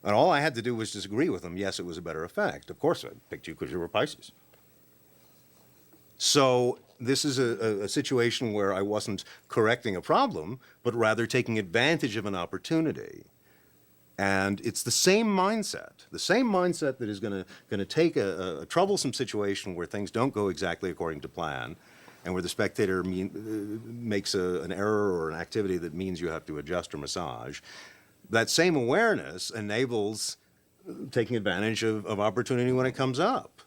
And all I had to do was disagree with him. Yes, it was a better effect. Of course, I picked you because you were Pisces. So this is a situation where I wasn't correcting a problem, but rather taking advantage of an opportunity. And it's the same mindset that is going to take a troublesome situation where things don't go exactly according to plan, and where the spectator makes an error or an activity that means you have to adjust or massage. That same awareness enables taking advantage of opportunity when it comes up.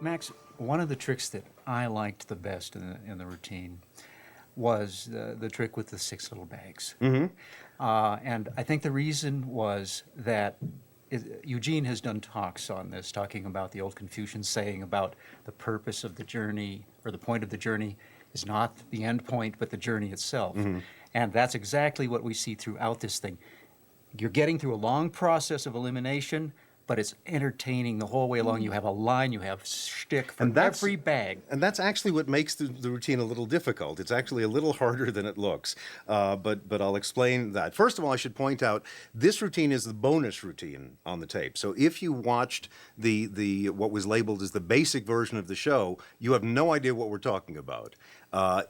Max, one of the tricks that I liked the best in the routine was the trick with the 6 little bags. Mm-hmm. And I think the reason was that Eugene has done talks on this, talking about the old Confucian saying about the purpose of the journey, or the point of the journey is not the end point, but the journey itself. Mm-hmm. And that's exactly what we see throughout this thing. You're getting through a long process of elimination, but it's entertaining the whole way along. You have a line, you have shtick for every bag. And that's actually what makes the routine a little difficult. It's actually a little harder than it looks. But I'll explain that. First of all, I should point out, this routine is the bonus routine on the tape. So if you watched the what was labeled as the basic version of the show, you have no idea what we're talking about.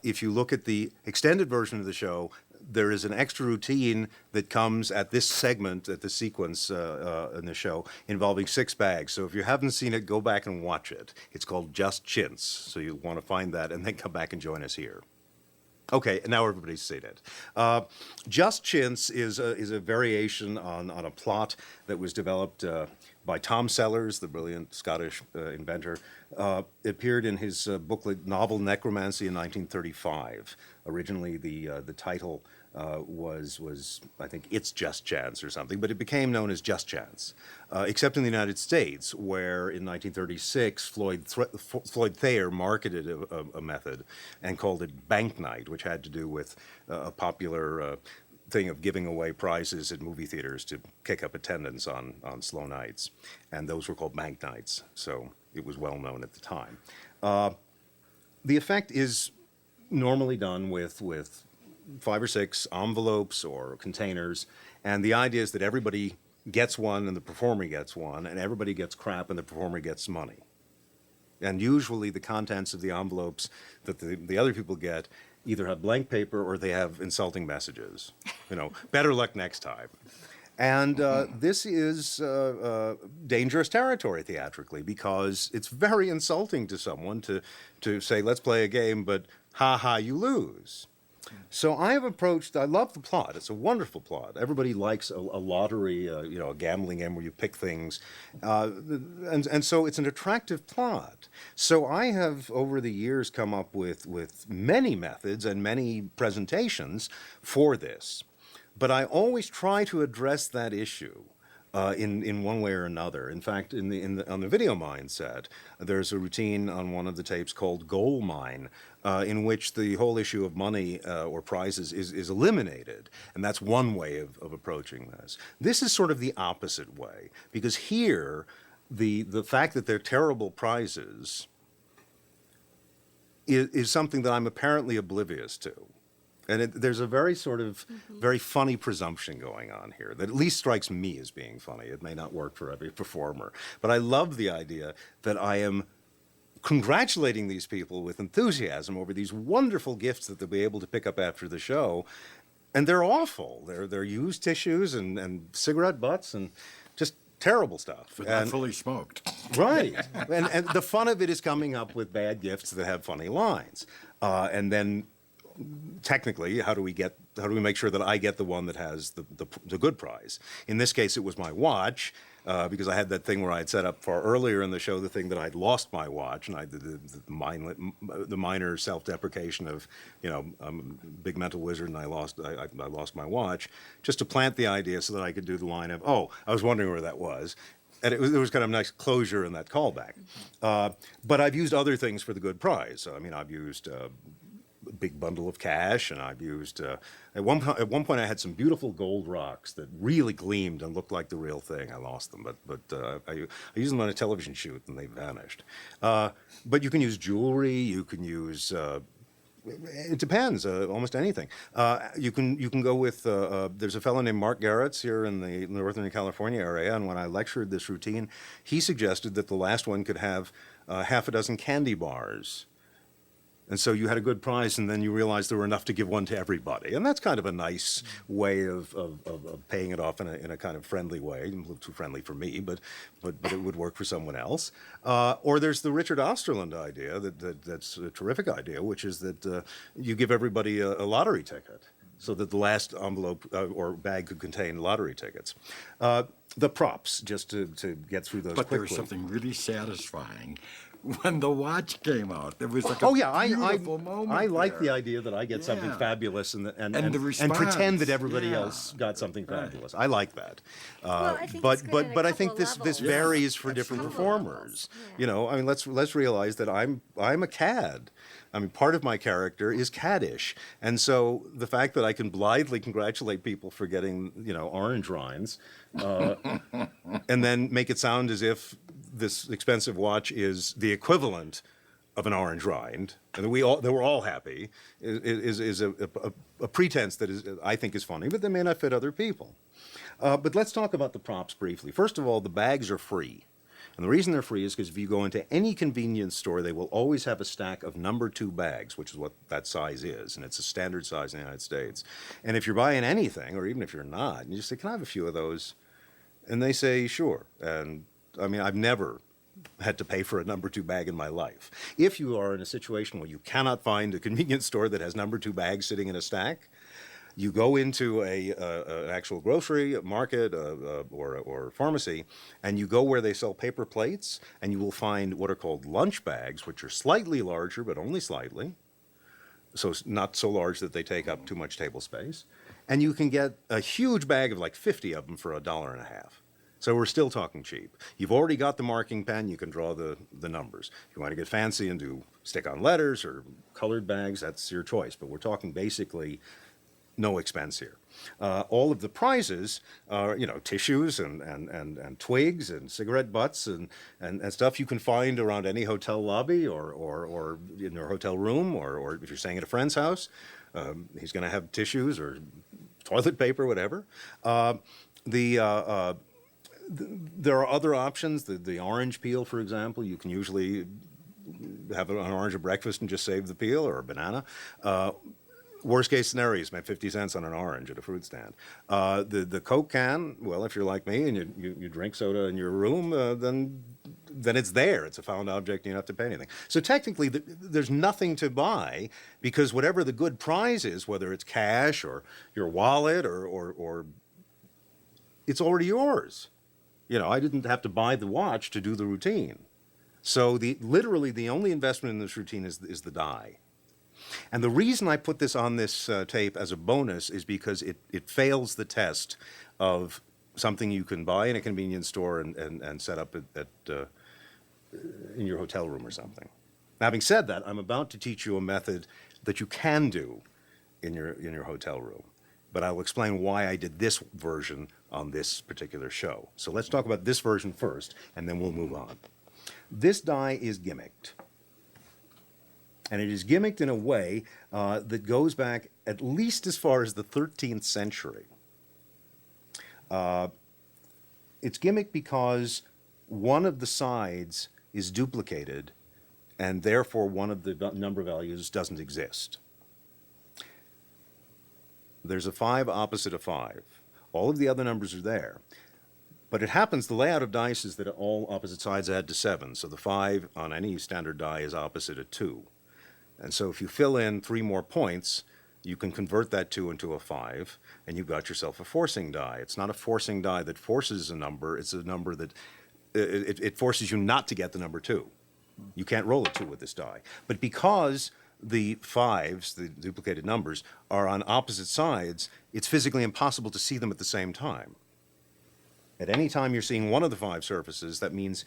If you look at the extended version of the show, there is an extra routine that comes at this segment, at the sequence in the show, involving 6 bags. So if you haven't seen it, go back and watch it. It's called Just Chintz. So you'll want to find that and then come back and join us here. Okay, now everybody's seen it. Just Chintz is a variation on a plot that was developed by Tom Sellers, the brilliant Scottish inventor. It appeared in his booklet novel Necromancy in 1935. Originally, the title was I think It's Just Chance or something, but it became known as Just Chance, except in the United States, where in 1936 Floyd Thayer marketed a method and called it Bank Night, which had to do with a popular thing of giving away prizes at movie theaters to kick up attendance on slow nights, and those were called Bank Nights. So it was well known at the time. The effect is normally done with 5 or 6 envelopes or containers, and the idea is that everybody gets one and the performer gets one, and everybody gets crap and the performer gets money. And usually the contents of the envelopes that the other people get either have blank paper or they have insulting messages. Better luck next time. And this is dangerous territory theatrically, because it's very insulting to someone to say, let's play a game, but ha, you lose. So I love the plot. It's a wonderful plot. Everybody likes a lottery, a gambling game where you pick things. And so it's an attractive plot. So I have, over the years, come up with many methods and many presentations for this. But I always try to address that issue in one way or another. In fact, on the Video Mine set, there's a routine on one of the tapes called Goal Mine, in which the whole issue of money or prizes is eliminated. And that's one way of approaching this. This is sort of the opposite way, because here, the fact that they're terrible prizes is something that I'm apparently oblivious to. And there's a very sort of very funny presumption going on here that at least strikes me as being funny. It may not work for every performer. But I love the idea that I am congratulating these people with enthusiasm over these wonderful gifts that they'll be able to pick up after the show. And they're awful. They're used tissues and cigarette butts and just terrible stuff. But not fully smoked. Right. And the fun of it is coming up with bad gifts that have funny lines. And then technically, how do we make sure that I get the one that has the good prize? In this case, it was my watch, because I had that thing where I had set up far earlier in the show the thing that I'd lost my watch, and I did the minor self-deprecation of, I'm a big mental wizard and I lost my watch, just to plant the idea so that I could do the line of, I was wondering where that was. And there was kind of nice closure in that callback. But I've used other things for the good prize. I mean, I've used big bundle of cash, and I've used at one point I had some beautiful gold rocks that really gleamed and looked like the real thing. I lost them, but I used them on a television shoot and they vanished. But you can use jewelry. You can use. It depends. Almost anything. You can go with. There's a fellow named Mark Garretts here in the Northern California area, and when I lectured this routine, he suggested that the last one could have half a dozen candy bars. And so you had a good prize, and then you realized there were enough to give one to everybody. And that's kind of a nice way of paying it off in a kind of friendly way. A little too friendly for me, but it would work for someone else. Or there's the Richard Osterland idea that's a terrific idea, which is that you give everybody a lottery ticket so that the last envelope or bag could contain lottery tickets. The props, just to get through those But quickly. there was something really satisfying when the watch came out. It was like Oh a yeah, beautiful moment. I like the there. idea that I get something Yeah. fabulous and the pretend that response, everybody yeah. else got something fabulous. I like that. Well, I think but it's good in a I couple think of this levels. varies for different Couple performers. levels, yeah. You know, I mean, let's realize that I'm a cad. I mean, part of my character is caddish, and so the fact that I can blithely congratulate people for getting orange rinds, and then make it sound as if this expensive watch is the equivalent of an orange rind, and that we're all happy, is a pretense that I think is funny, but that may not fit other people. But let's talk about the props briefly. First of all, the bags are free. And the reason they're free is because if you go into any convenience store, they will always have a stack of number 2 bags, which is what that size is, and it's a standard size in the United States. And if you're buying anything, or even if you're not, and you just say, "Can I have a few of those?" And they say, "Sure." And I mean, I've never had to pay for a number 2 bag in my life. If you are in a situation where you cannot find a convenience store that has number 2 bags sitting in a stack, you go into an actual grocery market or pharmacy, and you go where they sell paper plates, and you will find what are called lunch bags, which are slightly larger, but only slightly, so not so large that they take up too much table space. And you can get a huge bag of like 50 of them for $1.50. So we're still talking cheap. You've already got the marking pen. You can draw the numbers. If you want to get fancy and do stick-on letters or colored bags, that's your choice. But we're talking basically no expense here. All of the prizes are, tissues and twigs and cigarette butts and stuff you can find around any hotel lobby or in your hotel room or if you're staying at a friend's house, he's going to have tissues or toilet paper, whatever. There are other options. The orange peel, for example, you can usually have an orange at breakfast and just save the peel, or a banana. Worst case scenario, you spend 50 cents on an orange at a fruit stand. The Coke can, well, if you're like me and you drink soda in your room, then it's there. It's a found object and you don't have to pay anything. So technically, there's nothing to buy because whatever the good prize is, whether it's cash or your wallet or it's already yours. I didn't have to buy the watch to do the routine. So literally the only investment in this routine is the die. And the reason I put this on this tape as a bonus is because it fails the test of something you can buy in a convenience store and set up in your hotel room or something. Now, having said that, I'm about to teach you a method that you can do in your hotel room. But I will explain why I did this version on this particular show. So let's talk about this version first, and then we'll move on. This die is gimmicked. And it is gimmicked in a way that goes back at least as far as the 13th century. It's gimmicked because one of the sides is duplicated, and therefore one of the number values doesn't exist. There's a 5 opposite a 5. All of the other numbers are there. But it happens, the layout of dice is that all opposite sides add to 7. So the 5 on any standard die is opposite a 2. And so if you fill in 3 more points, you can convert that 2 into a 5, and you've got yourself a forcing die. It's not a forcing die that forces a number. It's a number that it forces you not to get the number 2. You can't roll a 2 with this die. But because the 5s, the duplicated numbers, are on opposite sides, it's physically impossible to see them at the same time. At any time you're seeing one of the 5 surfaces, that means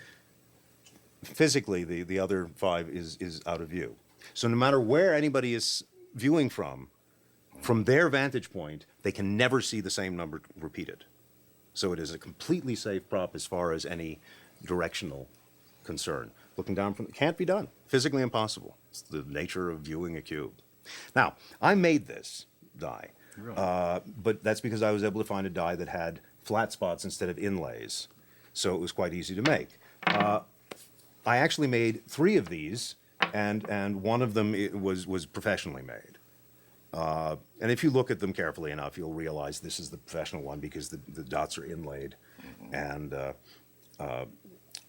physically the other 5 is out of view. So no matter where anybody is viewing from their vantage point, they can never see the same number repeated. So it is a completely safe prop as far as any directional concern. Looking down from can't be done. Physically impossible. It's the nature of viewing a cube. Now, I made this die, Really? but that's because I was able to find a die that had flat spots instead of inlays, so it was quite easy to make. I actually made 3 of these, and one of them was professionally made. And if you look at them carefully enough, you'll realize this is the professional one because the dots are inlaid, and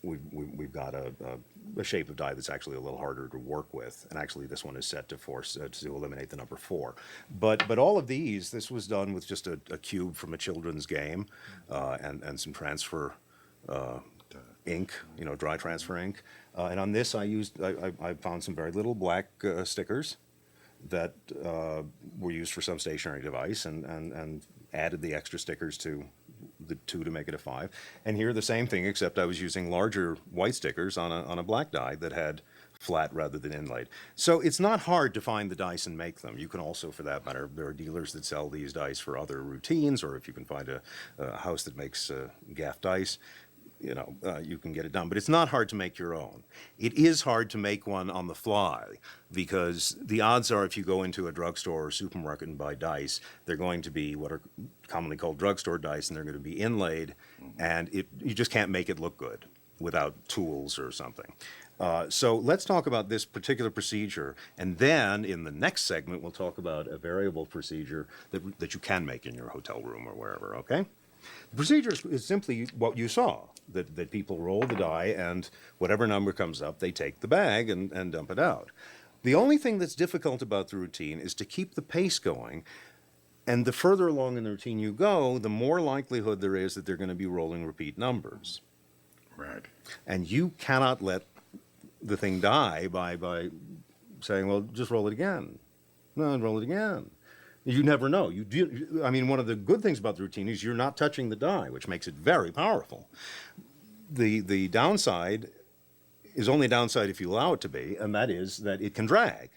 we've got a shape of die that's actually a little harder to work with. And actually, this one is set to force to eliminate the number 4. But all of these, this was done with just a cube from a children's game, and some transfer ink, dry transfer ink. And on this, I found some very little black stickers that were used for some stationary device, and added the extra stickers to the 2 to make it a 5. And here the same thing, except I was using larger white stickers on a black die that had flat rather than inlaid. So it's not hard to find the dice and make them. You can also, for that matter, there are dealers that sell these dice for other routines, or if you can find a house that makes gaff dice, you can get it done. But it's not hard to make your own. It is hard to make one on the fly because the odds are if you go into a drugstore or supermarket and buy dice, they're going to be what are commonly called drugstore dice, and they're going to be inlaid, and you just can't make it look good without tools or something. So let's talk about this particular procedure, and then in the next segment, we'll talk about a variable procedure that you can make in your hotel room or wherever, okay? The procedure is simply what you saw, that people roll the die, and whatever number comes up, they take the bag and dump it out. The only thing that's difficult about the routine is to keep the pace going, and the further along in the routine you go, the more likelihood there is that they're going to be rolling repeat numbers. Right. And you cannot let the thing die by saying, well, just roll it again. No, roll it again. You never know. One of the good things about the routine is you're not touching the die, which makes it very powerful. The downside is only a downside if you allow it to be, and that is that it can drag.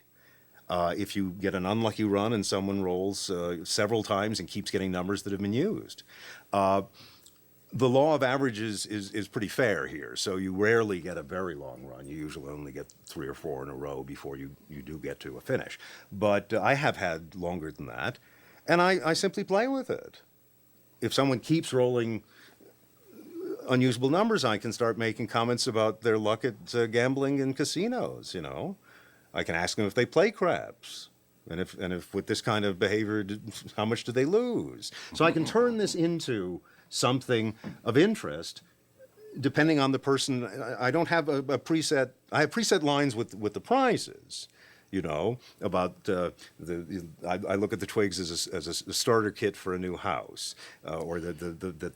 If you get an unlucky run and someone rolls several times and keeps getting numbers that have been used. The law of averages is pretty fair here, so you rarely get a very long run. You usually only get 3 or 4 in a row before you do get to a finish. But I have had longer than that, and I simply play with it. If someone keeps rolling unusable numbers, I can start making comments about their luck at gambling in casinos, I can ask them if they play craps. And if with this kind of behavior, how much do they lose? So I can turn this into something of interest, depending on the person. I don't have a preset. I have preset lines with the prizes, about I look at the twigs as a starter kit for a new house, or that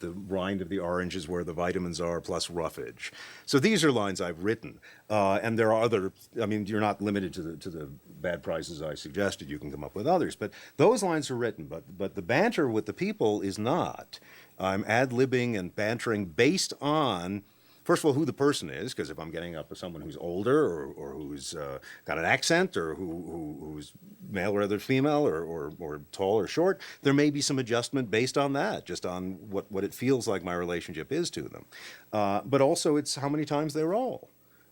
the rind of the orange is where the vitamins are plus roughage. So these are lines I've written, and there are other. You're not limited to the bad prizes I suggested. You can come up with others, but those lines are written. But the banter with the people is not. I'm ad-libbing and bantering based on, first of all, who the person is, because if I'm getting up with someone who's older or who's got an accent or who's male rather than female or tall or short, there may be some adjustment based on that, just on what it feels like my relationship is to them. But also it's how many times they roll.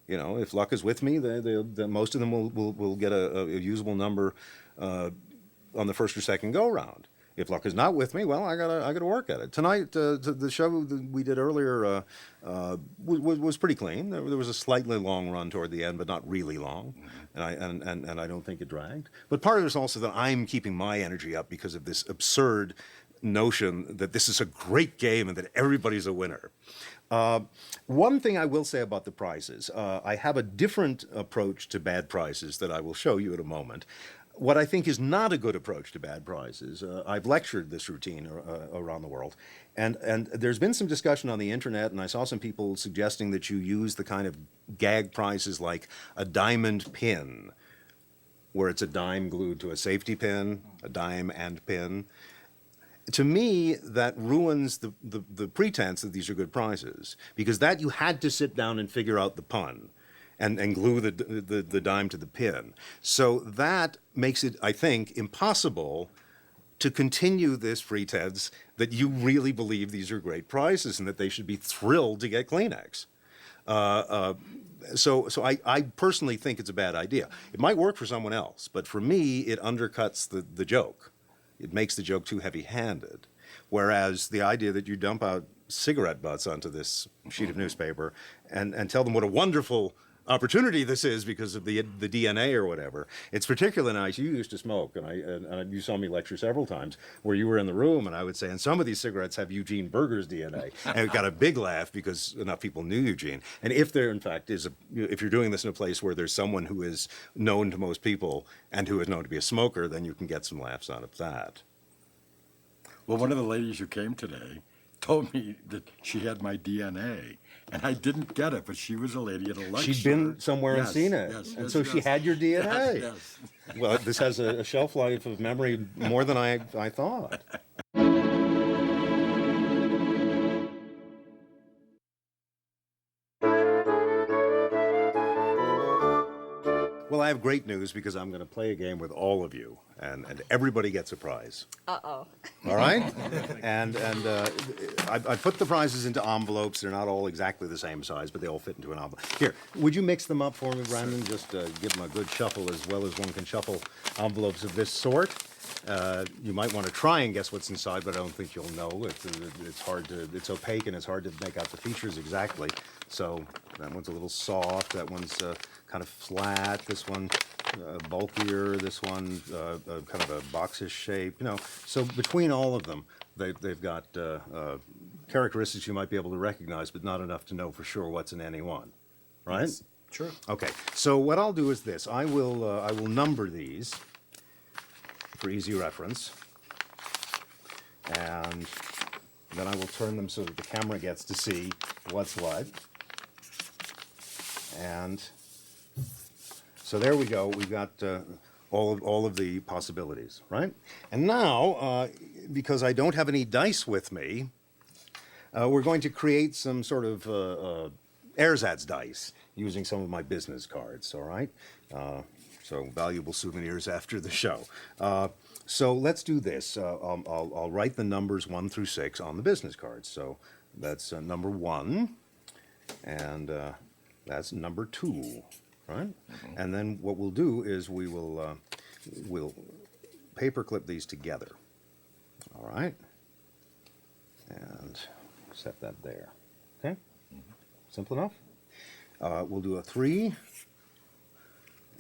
If luck is with me, most of them will get a usable number on the first or second go-round. If luck is not with me, well, I gotta work at it. Tonight, the show that we did earlier was pretty clean. There was a slightly long run toward the end, but not really long, and I don't think it dragged. But part of it is also that I'm keeping my energy up because of this absurd notion that this is a great game and that everybody's a winner. One thing I will say about the prizes, I have a different approach to bad prizes that I will show you in a moment. What I think is not a good approach to bad prizes, I've lectured this routine around the world, and there's been some discussion on the internet, and I saw some people suggesting that you use the kind of gag prizes like a diamond pin, where it's a dime glued to a safety pin, a dime and pin. To me, that ruins the pretense that these are good prizes, because that you had to sit down and figure out the pun. and glue the dime to the pin. So that makes it, I think, impossible to continue this pretense that you really believe these are great prizes and that they should be thrilled to get Kleenex. So I personally think it's a bad idea. It might work for someone else, but for me, it undercuts the joke. It makes the joke too heavy-handed. Whereas the idea that you dump out cigarette butts onto this sheet of newspaper and tell them what a wonderful opportunity this is because of the DNA or whatever. It's particularly nice. You used to smoke, and you saw me lecture several times where you were in the room, and I would say, and some of these cigarettes have Eugene Berger's DNA, and it got a big laugh because enough people knew Eugene. And if there, in fact, if you're doing this in a place where there's someone who is known to most people and who is known to be a smoker, then you can get some laughs out of that. Well, one of the ladies who came today told me that she had my DNA, and I didn't get it, but she was a lady at a lecture. She'd been somewhere and Yes, seen it, yes, and yes, so she yes. had your DNA. Yes. Well, this has a shelf life of memory more than I thought. Well, I have great news because I'm going to play a game with all of you, and everybody gets a prize. Uh-oh. All right? And I put the prizes into envelopes. They're not all exactly the same size, but they all fit into an envelope. Here, would you mix them up for me, Brandon? Just give them a good shuffle as well as one can shuffle envelopes of this sort. You might want to try and guess what's inside, but I don't think you'll know. It's hard to, it's opaque and it's hard to make out the features exactly. So that one's a little soft. That one's kind of flat. This one bulkier. This one kind of a boxish shape. You know, so between all of them, they've got characteristics you might be able to recognize, but not enough to know for sure what's in any one. Right? True. Okay. So what I'll do is this. I will number these for easy reference, and then I will turn them so that the camera gets to see what's what. And so there we go. We've got all of the possibilities, right? And now, because I don't have any dice with me, we're going to create some sort of ersatz dice using some of my business cards, all right? So valuable souvenirs after the show. So let's do this. I'll write the numbers 1 through 6 on the business cards. So that's number 1, and that's number 2, right? Mm-hmm. And then what we'll do is we'll paperclip these together. All right, and set that there. Okay, simple enough. We'll do a 3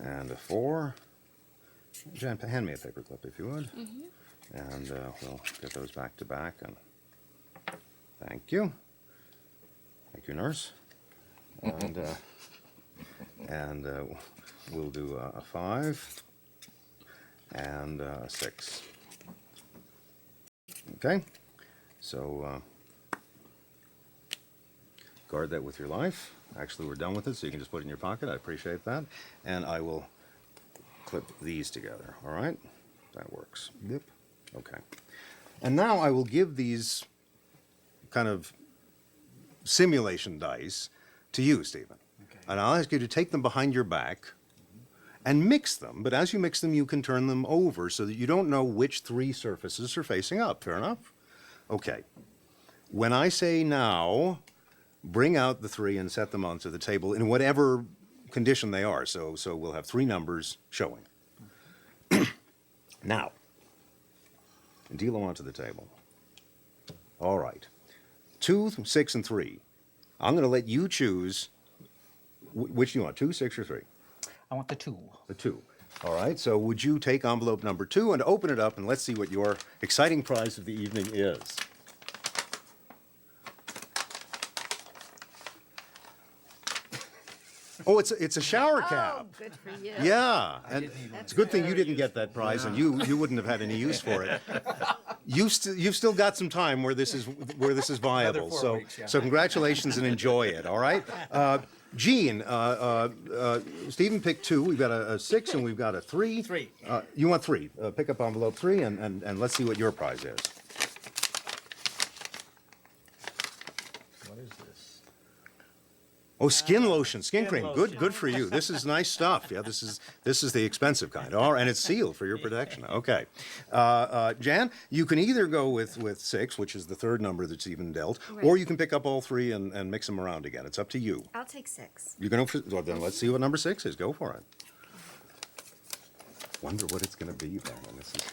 and a 4. Jan, hand me a paperclip if you would. Mm-hmm. And we'll get those back to back. And thank you. Thank you, nurse. And we'll do a 5 and a 6. Okay. So guard that with your life. Actually, we're done with it, so you can just put it in your pocket. I appreciate that. And I will clip these together, all right? That works. Yep. Okay. And now I will give these kind of simulation dice to you, Stephen. Okay. And I'll ask you to take them behind your back and mix them. But as you mix them, you can turn them over so that you don't know which 3 surfaces are facing up. Fair enough? Okay. When I say now, bring out the 3 and set them onto the table in whatever condition they are. So we'll have 3 numbers showing. Now, deal them onto the table. All right. 2, 6, and 3. I'm going to let you choose which do you want, 2, 6, or 3? I want the 2. The 2. All right. So would you take envelope number 2 and open it up, and let's see what your exciting prize of the evening is. Oh, it's a shower cap. Oh, good for you. Yeah, and it's a good thing you didn't get that prize, and you wouldn't have had any use for it. You've still got some time where this is viable. 4 So weeks, yeah. so congratulations and enjoy it. All right, Gene, Stephen picked 2. We've got a 6 and we've got a 3. 3. You want 3? Pick up envelope 3 and let's see what your prize is. What is this? Oh, skin lotion, skin skin cream. lotion. Good for you. This is nice stuff. Yeah, this is the expensive kind. Oh, and it's sealed for your protection. Okay, Jan, you can either go with 6, which is the third number that's even dealt, or Right. you can pick up all 3 and mix them around again. It's up to you. I'll take 6. You're gonna. Well, then let's see what number 6 is. Go for it. Wonder what it's gonna be then. When this is...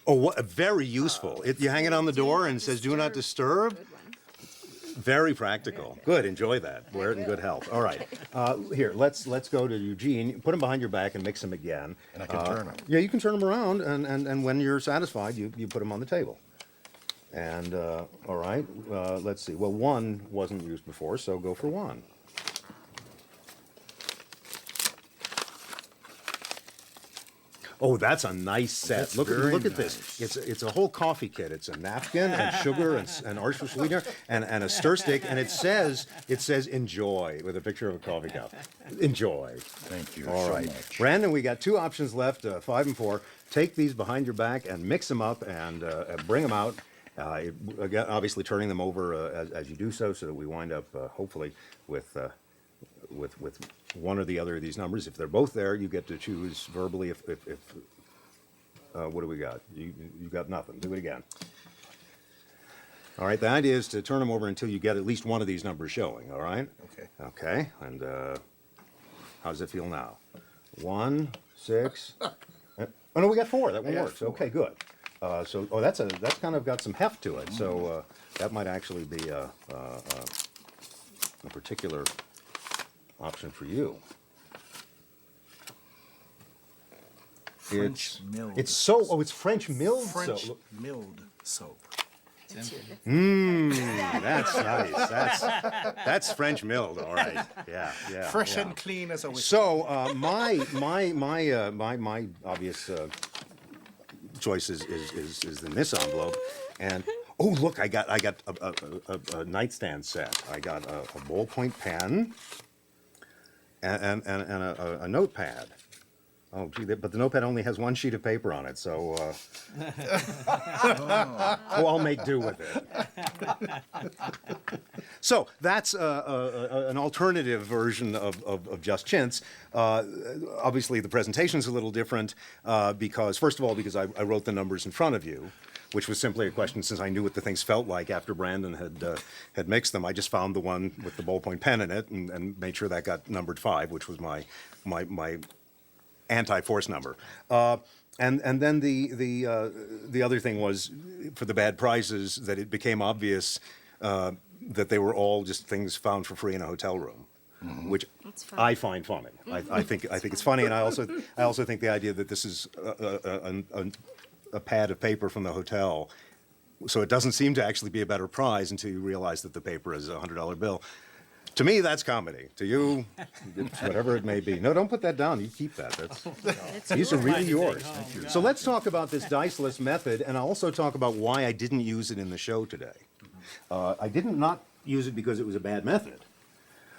Oh, what very useful. You hang it on the door and it says "Do not disturb." Good one. Very practical. Good. Enjoy that. Wear it in good health. All right. Here, let's go to Eugene. Put them behind your back and mix them again. And I can turn 'em. Yeah, you can turn them around, and when you're satisfied, you put them on the table. And all right. Let's see. Well, 1 wasn't used before, so go for 1. Oh, that's a nice set. That's Look very at this. It's a whole coffee kit. It's a napkin and sugar and artificial sweetener and a stir stick, and it says enjoy with a picture of a coffee cup. Enjoy. Thank you All so right, much. Brandon. We got 2 options left, 5 and 4. Take these behind your back and mix them up and bring them out. Again, obviously turning them over as you do so that we wind up hopefully with one or the other of these numbers. If they're both there, you get to choose verbally. If what do we got? You got nothing. Do it again. All right. The idea is to turn them over until you get at least one of these numbers showing. All right. Okay. Okay. And how does it feel now? 1, 6. Oh no, we got 4. That one got works. 4. Okay, good. That's kind of got some heft to it. So that might actually be a particular option for you. French milled. It's so. Oh, it's French milled French soap. milled soap. That's your, That's nice. That's French milled. All right. Yeah. Yeah. Fresh yeah. and clean as a whistle. So my obvious choice is in this envelope, and oh look, I got a nightstand set. I got a ballpoint pen and a notepad. Oh, gee, but the notepad only has 1 sheet of paper on it, so I'll make do with it. So that's an alternative version of Just Chintz. Obviously, the presentation's a little different because, first of all, because I wrote the numbers in front of you, which was simply a question since I knew what the things felt like after Brandon had mixed them. I just found the one with the ballpoint pen in it and made sure that got numbered 5, which was my anti-force number. And then the other thing was, for the bad prizes, that it became obvious that they were all just things found for free in a hotel room, which That's fun. I find funny. I think it's funny, and I also think the idea that this is a pad of paper from the hotel, so it doesn't seem to actually be a better prize until you realize that the paper is a $100 bill. To me, that's comedy. To you, it's whatever it may be. No, don't put that down. You keep that. These are really yours. So let's talk about this diceless method, and I'll also talk about why I didn't use it in the show today. I didn't not use it because it was a bad method.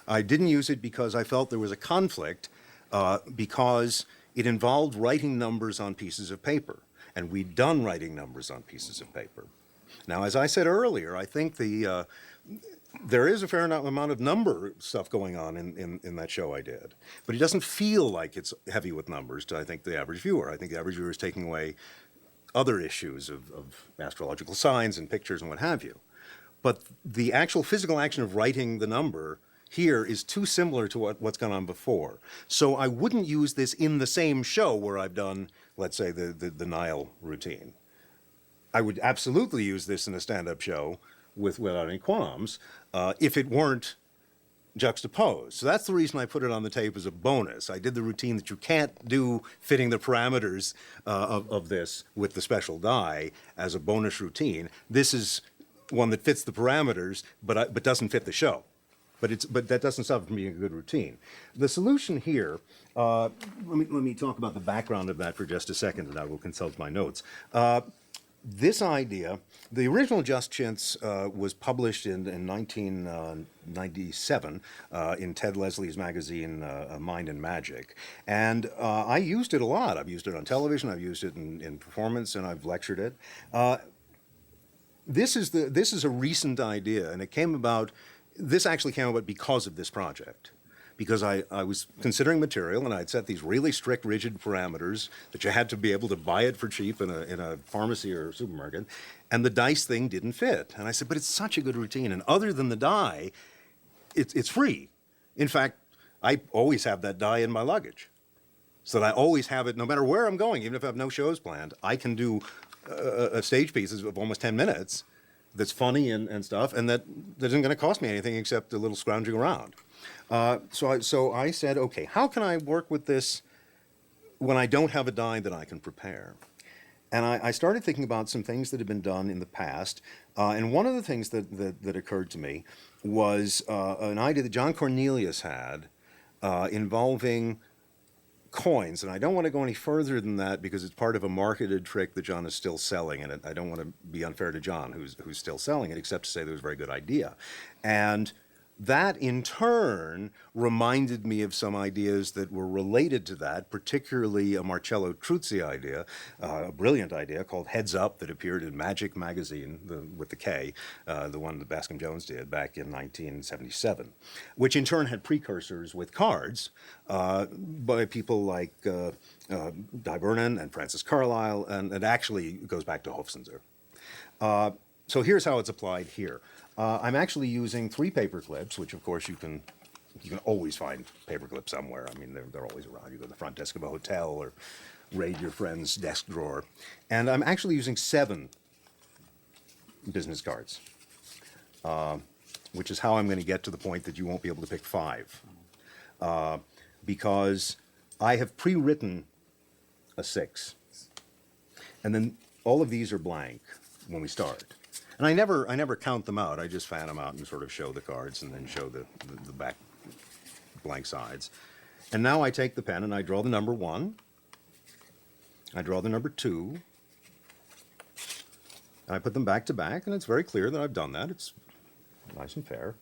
I didn't use it because I felt there was a conflict because it involved writing numbers on pieces of paper, and we'd done writing numbers on pieces of paper. Now, as I said earlier, I think there is a fair amount of number stuff going on in that show I did. But it doesn't feel like it's heavy with numbers to, I think, the average viewer. I think the average viewer is taking away other issues of astrological signs and pictures and what have you. But the actual physical action of writing the number here is too similar to what's gone on before. So I wouldn't use this in the same show where I've done, let's say, the Nile routine. I would absolutely use this in a stand-up show without any qualms, if it weren't juxtaposed. So that's the reason I put it on the tape as a bonus. I did the routine that you can't do fitting the parameters of this with the special die as a bonus routine. This is one that fits the parameters, but doesn't fit the show. But that doesn't stop it from being a good routine. The solution here, let me talk about the background of that for just a second, and I will consult my notes. This idea, the original Just Chintz was published in 1997 in Ted Leslie's magazine Mind and Magic. And I used it a lot. I've used it on television, I've used it in performance, and I've lectured it. this is a recent idea, and it came about. This actually came about because of this project, because I was considering material, and I'd set these really strict, rigid parameters that you had to be able to buy it for cheap in a pharmacy or supermarket, and the dice thing didn't fit. And I said, but it's such a good routine, and other than the die, it's free. In fact, I always have that die in my luggage, so that I always have it no matter where I'm going, even if I have no shows planned. I can do a stage pieces of almost 10 minutes that's funny and stuff, and that isn't going to cost me anything except a little scrounging around. So I said, okay, how can I work with this when I don't have a die that I can prepare? And I started thinking about some things that had been done in the past. And one of the things that occurred to me was an idea that John Cornelius had involving coins. And I don't want to go any further than that because it's part of a marketed trick that John is still selling. And I don't want to be unfair to John, who's still selling it, except to say that it was a very good idea. And that, in turn, reminded me of some ideas that were related to that, particularly a Marcello Truzzi idea, a brilliant idea called Heads Up that appeared in Magic magazine, with the K, the one that Bascom Jones did back in 1977, which in turn had precursors with cards by people like Di Vernon and Francis Carlyle, and it actually goes back to Hofzinser. So here's how it's applied here. I'm actually using 3 paper clips, which of course you can always find paper clips somewhere. I mean, they're always around. You go to the front desk of a hotel or raid your friend's desk drawer. And I'm actually using 7 business cards, which is how I'm going to get to the point that you won't be able to pick 5. Because I have pre-written a 6. And then all of these are blank when we start. And I never count them out. I just fan them out and sort of show the cards and then show the back blank sides. And now I take the pen and I draw the number 1. I draw the number 2. And I put them back to back, and it's very clear that I've done that. It's nice and fair.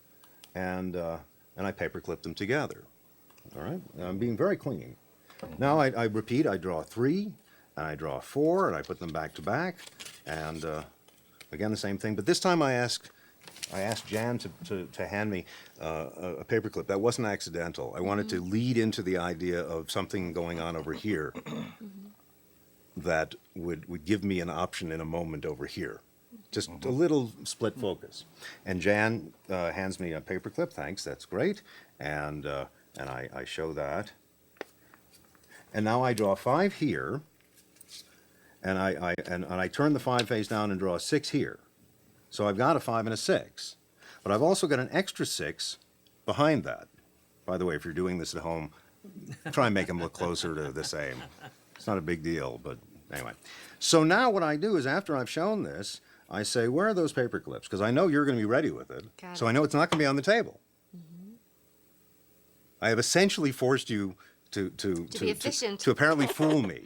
And I paperclip them together. All right? And I'm being very clean. Now I repeat. I draw 3, and I draw 4, and I put them back to back. And again, the same thing. But this time I asked Jan to hand me a paperclip. That wasn't accidental. I wanted to lead into the idea of something going on over here that would give me an option in a moment over here. Just a little split focus. And Jan hands me a paperclip. Thanks, that's great. And I show that. And now I draw 5 here. And I turn the 5 face down and draw a 6 here. So I've got a 5 and a 6. But I've also got an extra 6 behind that. By the way, if you're doing this at home, try and make them look closer to the same. It's not a big deal, but anyway. So now what I do is after I've shown this, I say, where are those paper clips? Because I know you're going to be ready with it. Got So it. I know it's not going to be on the table. I have essentially forced you to be efficient. to apparently fool me.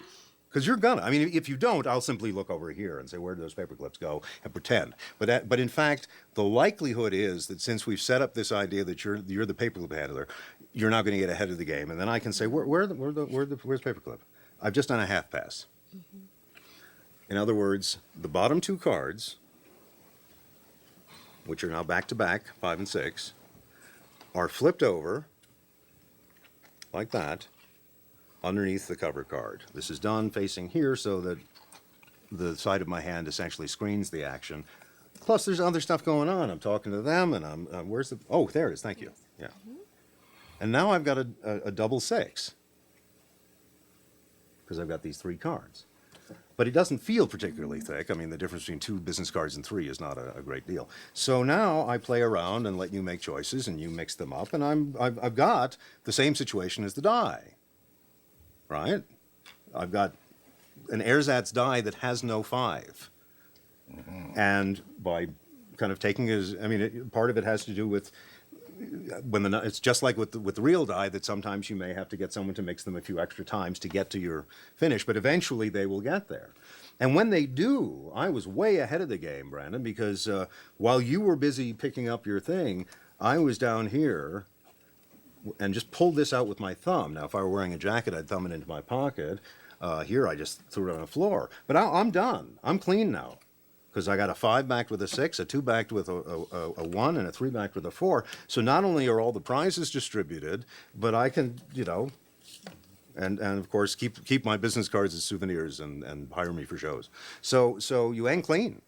Because you're gonna. I mean, if you don't, I'll simply look over here and say, where do those paper clips go, and pretend. But in fact, the likelihood is that since we've set up this idea that you're the paperclip handler, you're now going to get ahead of the game, and then I can say, where's paperclip? I've just done a half pass. In other words, the bottom 2 cards, which are now back to back, 5 and 6, are flipped over like that, underneath the cover card. This is done facing here so that the side of my hand essentially screens the action. Plus, there's other stuff going on. I'm talking to them, and I'm where's the? Oh, there it is. Thank you. Yeah. And now I've got a double 6 because I've got these 3 cards. But it doesn't feel particularly thick. I mean, the difference between 2 business cards and 3 is not a great deal. So now I play around and let you make choices, and you mix them up, and I've got the same situation as the die. Right? I've got an ersatz die that has no 5. And by kind of taking his, I mean, part of it has to do with when it's just like with the real die that sometimes you may have to get someone to mix them a few extra times to get to your finish, but eventually they will get there. And when they do, I was way ahead of the game, Brandon, because while you were busy picking up your thing, I was down here and just pulled this out with my thumb. Now, if I were wearing a jacket, I'd thumb it into my pocket. Here, I just threw it on the floor. But I'm done. I'm clean now. because I got a 5 backed with a 6, a 2 backed with a 1, and a 3 backed with a 4. So not only are all the prizes distributed, but I can, and of course keep my business cards as souvenirs and hire me for shows. So you hang clean.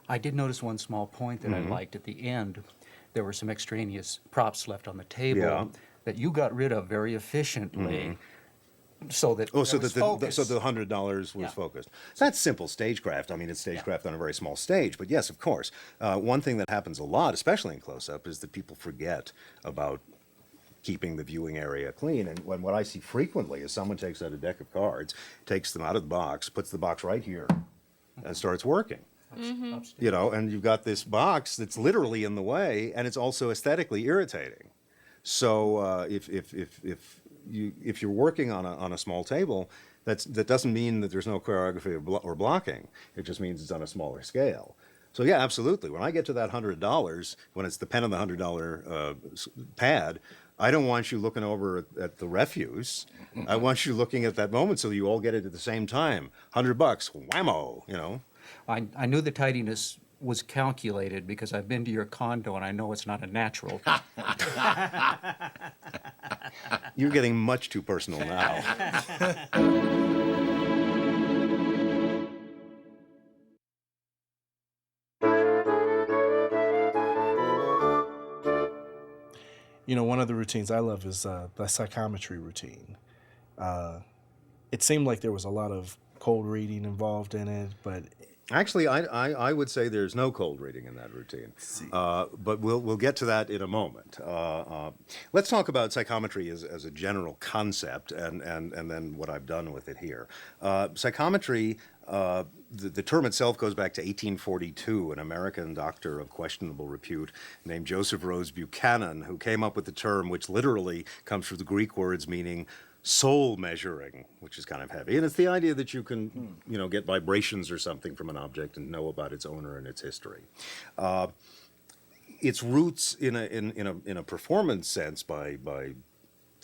I did notice one small point that I liked at the end. There were some extraneous props left on the table Yeah. that you got rid of very efficiently, so that Oh, so there was that focus. so the $100 was Yeah. focused. That's simple stagecraft. I mean, it's stagecraft on a very small stage, but yes, of course. One thing that happens a lot, especially in close-up, is that people forget about keeping the viewing area clean. And what I see frequently is someone takes out a deck of cards, takes them out of the box, puts the box right here, and starts working. Upstairs. And you've got this box that's literally in the way, and it's also aesthetically irritating. So if you're working on a small table, that doesn't mean that there's no choreography or blocking. It just means it's on a smaller scale. So yeah, absolutely. When I get to that $100, when it's the pen on the $100 pad, I don't want you looking over at the refuse. I want you looking at that moment so you all get it at the same time. $100, whammo. I knew the tidiness was calculated because I've been to your condo and I know it's not a natural. You're getting much too personal now. One of the routines I love is the psychometry routine. It seemed like there was a lot of cold reading involved in it, but Actually, I would say there's no cold reading in that routine, but we'll get to that in a moment. Let's talk about psychometry as a general concept, and then what I've done with it here. Psychometry, the term itself goes back to 1842. An American doctor of questionable repute named Joseph Rose Buchanan, who came up with the term, which literally comes from the Greek words meaning soul measuring, which is kind of heavy. And it's the idea that you can, get vibrations or something from an object and know about its owner and its history. Its roots in a performance sense by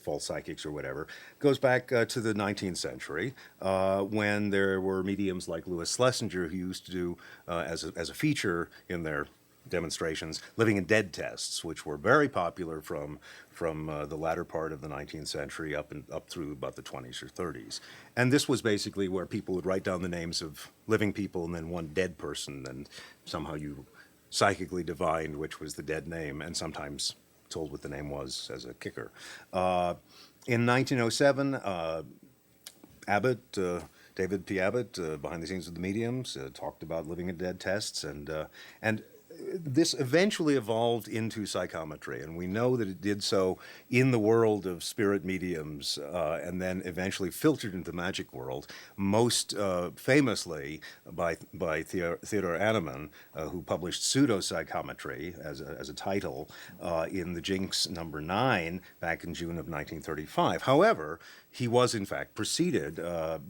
false psychics or whatever goes back to the 19th century when there were mediums like Louis Schlesinger who used to do as a feature in their demonstrations, living and dead tests, which were very popular from the latter part of the 19th century up through about the 20s or 30s. And this was basically where people would write down the names of living people and then one dead person, and somehow you psychically divined which was the dead name, and sometimes told what the name was as a kicker. In 1907, Abbott, David P. Abbott, behind the scenes of the mediums, talked about living and dead tests, and this eventually evolved into psychometry, and we know that it did so in the world of spirit mediums, and then eventually filtered into the magic world, most famously by Theodor Annemann, who published Pseudo-Psychometry as a title in the Jinx number 9 back in June of 1935. However, he was in fact preceded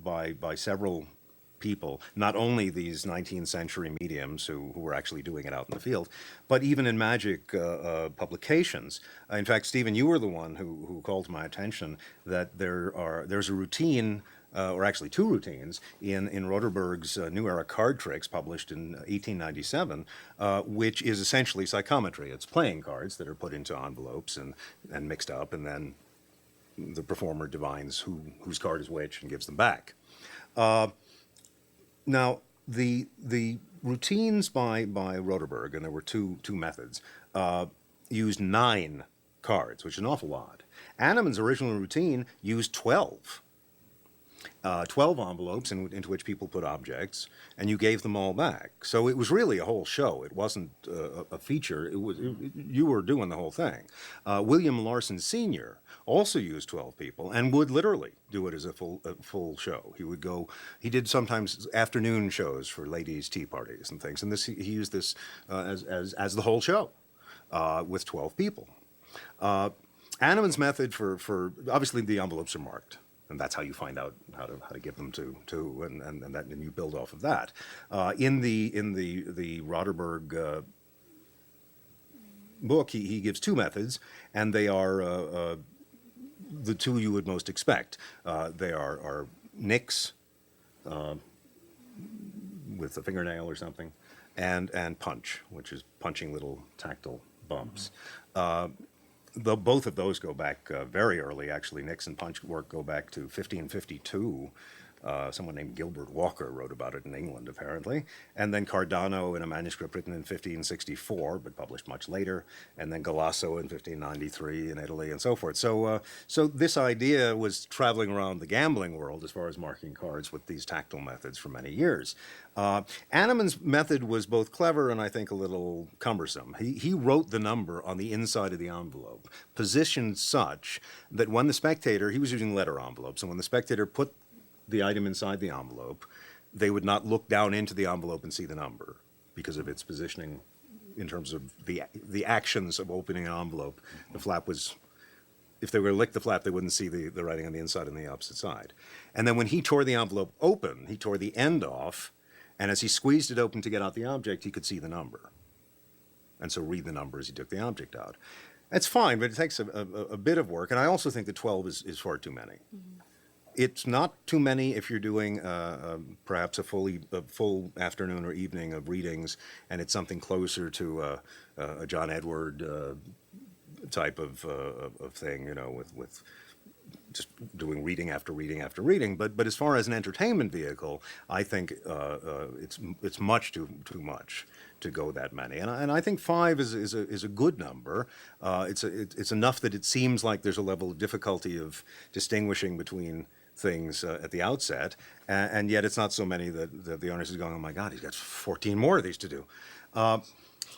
by several people, not only these 19th century mediums who were actually doing it out in the field, but even in magic publications. In fact, Stephen, you were the one who called to my attention that there's a routine, or actually two routines, in Roderberg's New Era Card Tricks, published in 1897, which is essentially psychometry. It's playing cards that are put into envelopes and mixed up, and then the performer divines whose card is which and gives them back. Now, the routines by Roderberg, and there were two methods, used 9 cards, which is an awful lot. Annemann's original routine used 12. 12 envelopes into which people put objects, and you gave them all back. So it was really a whole show. It wasn't a feature. You were doing the whole thing. William Larson Sr. also used 12 people and would literally do it as a full show. He did sometimes afternoon shows for ladies' tea parties and things, and he used this as the whole show with 12 people. Annemann's method for obviously the envelopes are marked, and that's how you find out how to give them to and you build off of that. In the Roderberg book, he gives 2 methods, and they are the 2 you would most expect. They are Nix, with a fingernail or something, and punch, which is punching little tactile bumps. Both of those go back very early, actually. Nixon punch work go back to 1552. Someone named Gilbert Walker wrote about it in England, apparently. And then Cardano in a manuscript written in 1564, but published much later. And then Galasso in 1593 in Italy, and so forth. So this idea was traveling around the gambling world as far as marking cards with these tactile methods for many years. Anneman's method was both clever and I think a little cumbersome. He wrote the number on the inside of the envelope, positioned such that when the spectator, he was using letter envelopes, and when the spectator put the item inside the envelope, they would not look down into the envelope and see the number because of its positioning in terms of the actions of opening an envelope. The flap was, if they were to lick the flap, they wouldn't see the writing on the inside and the opposite side. And then when he tore the envelope open, he tore the end off, and as he squeezed it open to get out the object, he could see the number. And so read the number as he took the object out. That's fine, but it takes a bit of work. And I also think that 12 is far too many. Mm-hmm. It's not too many if you're doing perhaps a full afternoon or evening of readings, and it's something closer to a John Edward type of thing, you know, with just doing reading after reading after reading. But as far as an entertainment vehicle, I think it's much too much to go that many. And I think 5 is a good number. It's enough that it seems like there's a level of difficulty of distinguishing between things at the outset, and yet it's not so many that the owners is going, oh my God, he's got 14 more of these to do. It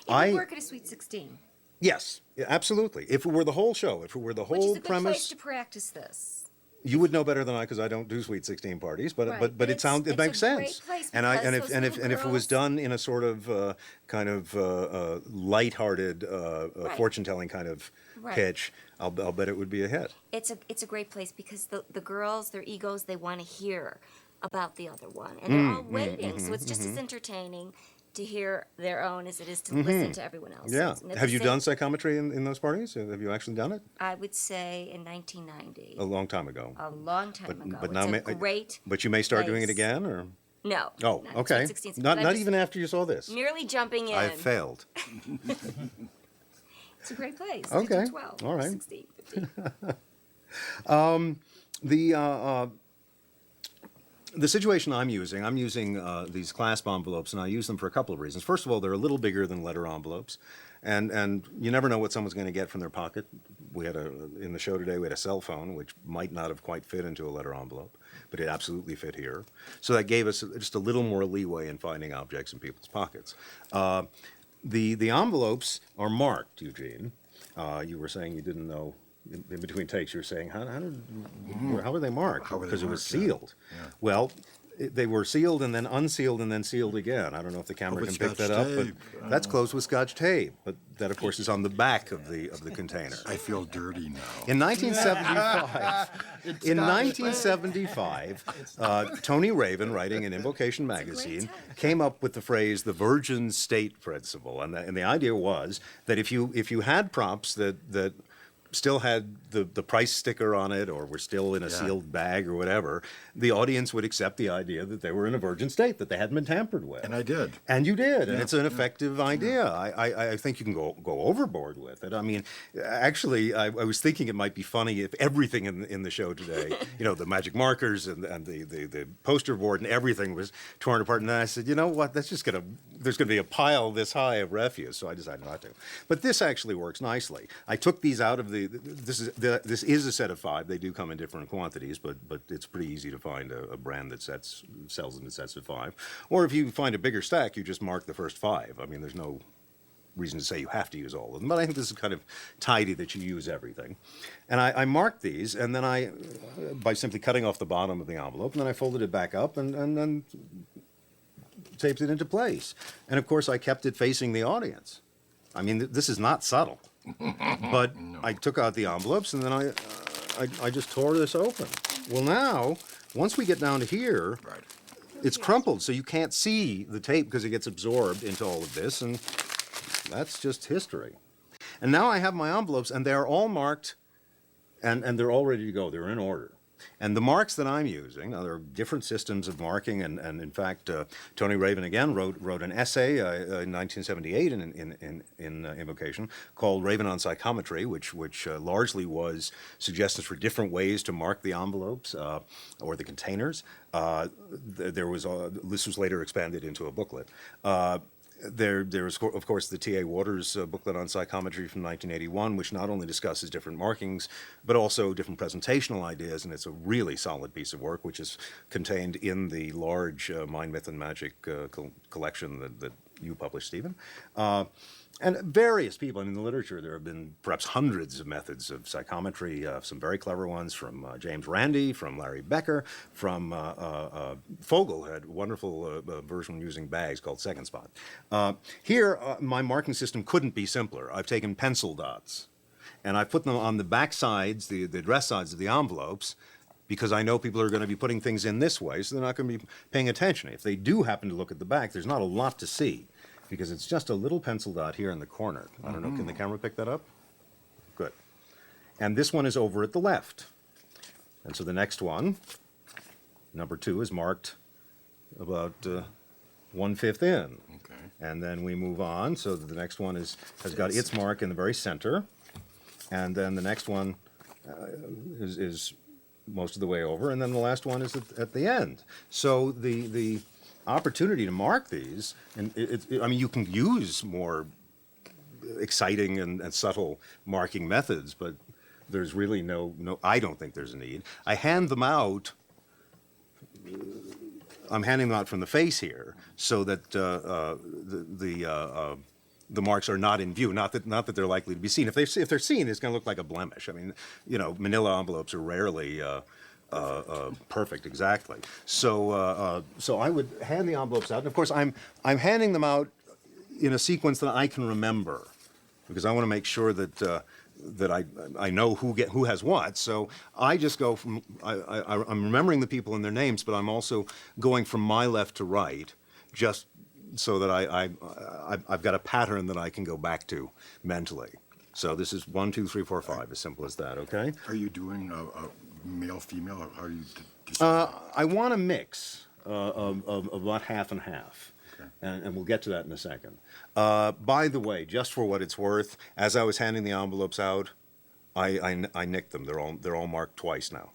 would work at a Sweet 16. Yes, absolutely. If it were the whole show, if it were the Which whole is a good premise, place to practice this. you would know better than I because I don't do Sweet 16 parties. But Right, but but it sounds it it's makes a great sense. place And I because those if little it was girls- done in a sort of kind of lighthearted fortune telling kind of Right. pitch, I'll bet it would be a hit. It's a great place because the girls, their egos, they want to hear about the other one, and they're all waiting. So it's just as entertaining to hear their own as it is to listen to everyone else's. Yeah. And they're Have the you same- done psychometry in those parties? Have you actually done it? I would say in 1990, A long time ago. a long time ago. But It's now a may- great. But you may start doing it place. again, or No. oh, not okay. Sweet 16s, Not but I'm not just even after you saw this. merely jumping in. I failed. It's a great place. Okay. 12, All right. 16, 15. The situation I'm using these clasp envelopes, and I use them for a couple of reasons. First of all, they're a little bigger than letter envelopes, and you never know what someone's going to get from their pocket. In the show today, we had a cell phone, which might not have quite fit into a letter envelope, but it absolutely fit here. So that gave us just a little more leeway in finding objects in people's pockets. The envelopes are marked, Eugene. You were saying you didn't know. In between takes, you were saying, how were they marked? How were they Because it was marked, yeah. sealed. Yeah. Well, they were sealed and then unsealed and then sealed again. I don't know if the camera with can pick Scotch that up, tape. but that's closed with Scotch tape. But that, of course, is on the back of the container. I feel dirty now. In 1975, Tony Raven, writing in Invocation magazine, came up with the phrase "the virgin state principle," and the idea was that if you had props that still had the price sticker on it or were still in a sealed bag or whatever, the audience would accept the idea that they were in a virgin state, that they hadn't been tampered with. And I did. And you did, and it's an effective idea. I think you can go overboard with it. I mean, actually, I was thinking it might be funny if everything in the show today, you know, the magic markers and the poster board and everything was torn apart. And then I said, you know what, there's going to be a pile this high of refuse, so I decided not to. But this actually works nicely. I took these out of this is a set of 5. They do come in different quantities, but it's pretty easy to find a brand that sells them in sets of 5. Or if you find a bigger stack, you just mark the first 5. I mean, there's no reason to say you have to use all of them, but I think this is kind of tidy that you use everything. And I marked these, and then by simply cutting off the bottom of the envelope, and then I folded it back up and then taped it into place. And of course, I kept it facing the audience. I mean, this is not subtle. But I took out the envelopes, and then I just tore this open. Well, now, once we get down to here, Right. it's crumpled, so you can't see the tape because it gets absorbed into all of this, and that's just history. And now I have my envelopes, and they're all marked, and they're all ready to go. They're in order. And the marks that I'm using, now there are different systems of marking, and in fact, Tony Raven again wrote an essay in 1978 in Invocation called Raven on Psychometry, which largely was suggestions for different ways to mark the envelopes or the containers. This was later expanded into a booklet. There's, of course, the T.A. Waters booklet on psychometry from 1981, which not only discusses different markings, but also different presentational ideas, and it's a really solid piece of work, which is contained in the large Mind, Myth, and Magic collection that you published, Stephen. And various people, in the literature, there have been perhaps hundreds of methods of psychometry, some very clever ones from James Randi, from Larry Becker, from Fogel had a wonderful version using bags called Second Spot. Here, my marking system couldn't be simpler. I've taken pencil dots, and I put them on the back sides, the address sides of the envelopes, because I know people are going to be putting things in this way, so they're not going to be paying attention. If they do happen to look at the back, there's not a lot to see, because it's just a little pencil dot here in the corner. I don't know, can the camera pick that up? Good. And this one is over at the left. And so the next one, number 2, is marked about 1/5 in. Okay. And then we move on, so that the next one has got its mark in the very center. And then the next one is most of the way over, and then the last one is at the end. So the opportunity to mark these, and I mean, you can use more exciting and subtle marking methods, but there's really no, I don't think there's a need. I'm handing them out from the face here, so that the marks are not in view. Not that they're likely to be seen. If they're seen, it's going to look like a blemish. I mean, manila envelopes are rarely perfect exactly. So I would hand the envelopes out, and of course I'm handing them out in a sequence that I can remember, because I want to make sure that I know who has what. So I just go from I'm remembering the people and their names, but I'm also going from my left to right, just so that I've got a pattern that I can go back to mentally. So this is 1, 2, 3, 4, 5, as simple as that. Okay. Are you doing a male, female, or how do you decide? I want a mix of about half and half. Okay. And we'll get to that in a second. By the way, just for what it's worth, as I was handing the envelopes out, I nicked them. They're all marked twice now.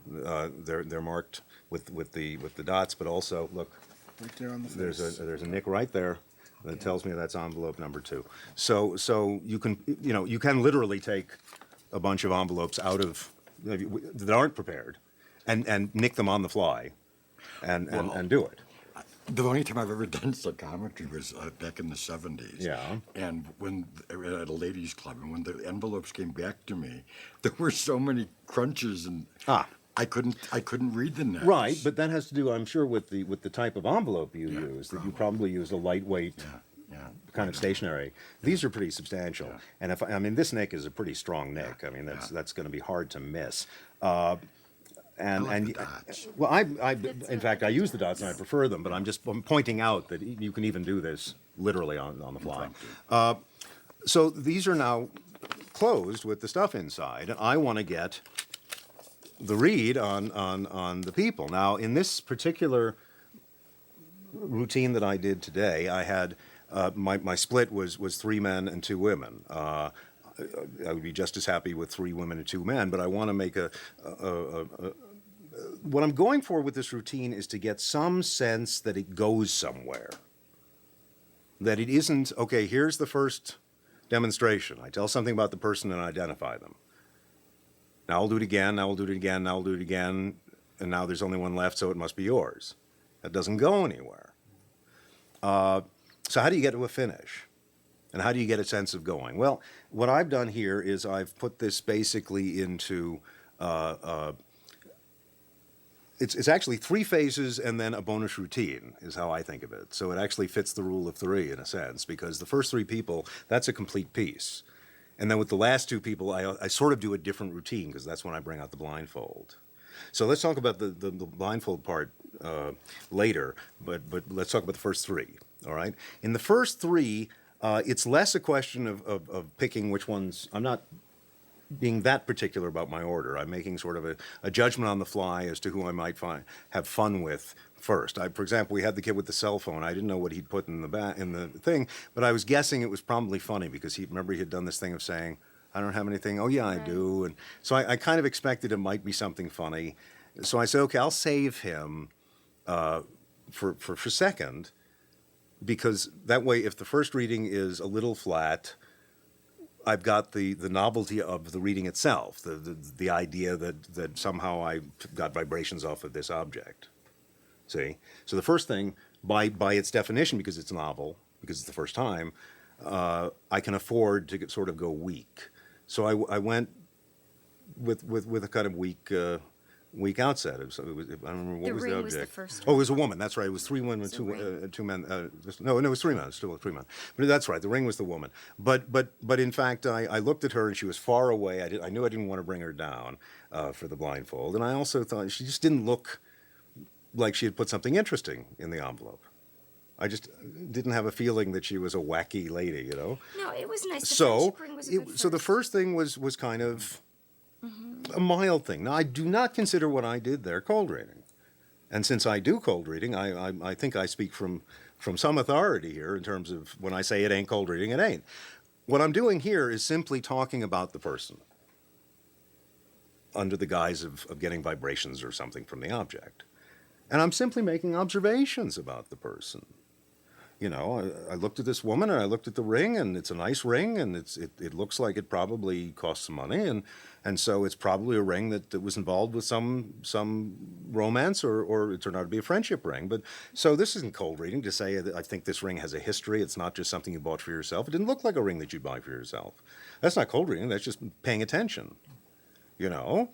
They're marked with the dots, but also look, Right there on the face. there's a nick right there that tells me that's envelope number 2. So you can literally take a bunch of envelopes out of that aren't prepared, and nick them on the fly, and do it. The only time I've ever done psychometry was back in the 70s. Yeah. And when at a ladies' club, and when the envelopes came back to me, there were so many crunches, and I couldn't read the next. Right, but that has to do, I'm sure, with the type of envelope you use. That you probably use a lightweight kind of stationery. These are pretty substantial, and this nick is a pretty strong nick. I mean, that's going to be hard to miss. The dots. Well, in fact, I use the dots and I prefer them, but I'm pointing out that you can even do this literally on the fly. So these are now closed with the stuff inside, and I want to get the read on the people. Now, in this particular routine that I did today, I had my split was 3 men and 2 women. I would be just as happy with 3 women and 2 men, but I want to make what I'm going for with this routine is to get some sense that it goes somewhere. That it isn't, okay, here's the first demonstration. I tell something about the person and identify them. Now I'll do it again, now I'll do it again, now I'll do it again, and now there's only one left, so it must be yours. That doesn't go anywhere. So how do you get to a finish? And how do you get a sense of going? Well, what I've done here is I've put this basically into, it's actually 3 phases and then a bonus routine is how I think of it. So it actually fits the rule of 3 in a sense, because the first 3 people, that's a complete piece. And then with the last 2 people, I sort of do a different routine, because that's when I bring out the blindfold. So let's talk about the blindfold part later, but let's talk about the first 3, all right? In the first 3, it's less a question of picking which ones. I'm not being that particular about my order. I'm making sort of a judgment on the fly as to who I might have fun with first. For example, we had the kid with the cell phone. I didn't know what he'd put in the thing, but I was guessing it was probably funny because he had done this thing of saying, "I don't have anything." "Oh yeah, I do," and so I kind of expected it might be something funny. So I said, "Okay, I'll save him for second, because that way, if the first reading is a little flat, I've got the novelty of the reading itself, the idea that somehow I got vibrations off of this object." See? So the first thing, by its definition, because it's novel, because it's the first time, I can afford to sort of go weak. So I went with a kind of weak outset. I don't remember what was the ring object. was the first Oh, it one. was a woman. That's right. It was three women, It's a ring. two men. No, it was 3 men. Still 3 men. But that's right. The ring was the woman. But in fact, I looked at her and she was far away. I knew I didn't want to bring her down for the blindfold, and I also thought she just didn't look like she had put something interesting in the envelope. I just didn't have a feeling that she was a wacky lady, you know. No, it was nice. The So, friendship ring was a good so the first thing was kind of a mild thing. Now, I do not consider what I did there cold reading, and since I do cold reading, I think I speak from some authority here in terms of when I say it ain't cold reading, it ain't. What I'm doing here is simply talking about the person under the guise of getting vibrations or something from the object, and I'm simply making observations about the person. You know, I looked at this woman and I looked at the ring, and it's a nice ring, and it looks like it probably costs some money, and so it's probably a ring that was involved with some romance, or it turned out to be a friendship ring. But so this isn't cold reading to say that I think this ring has a history. It's not just something you bought for yourself. It didn't look like a ring that you'd buy for yourself. That's not cold reading. That's just paying attention. You know.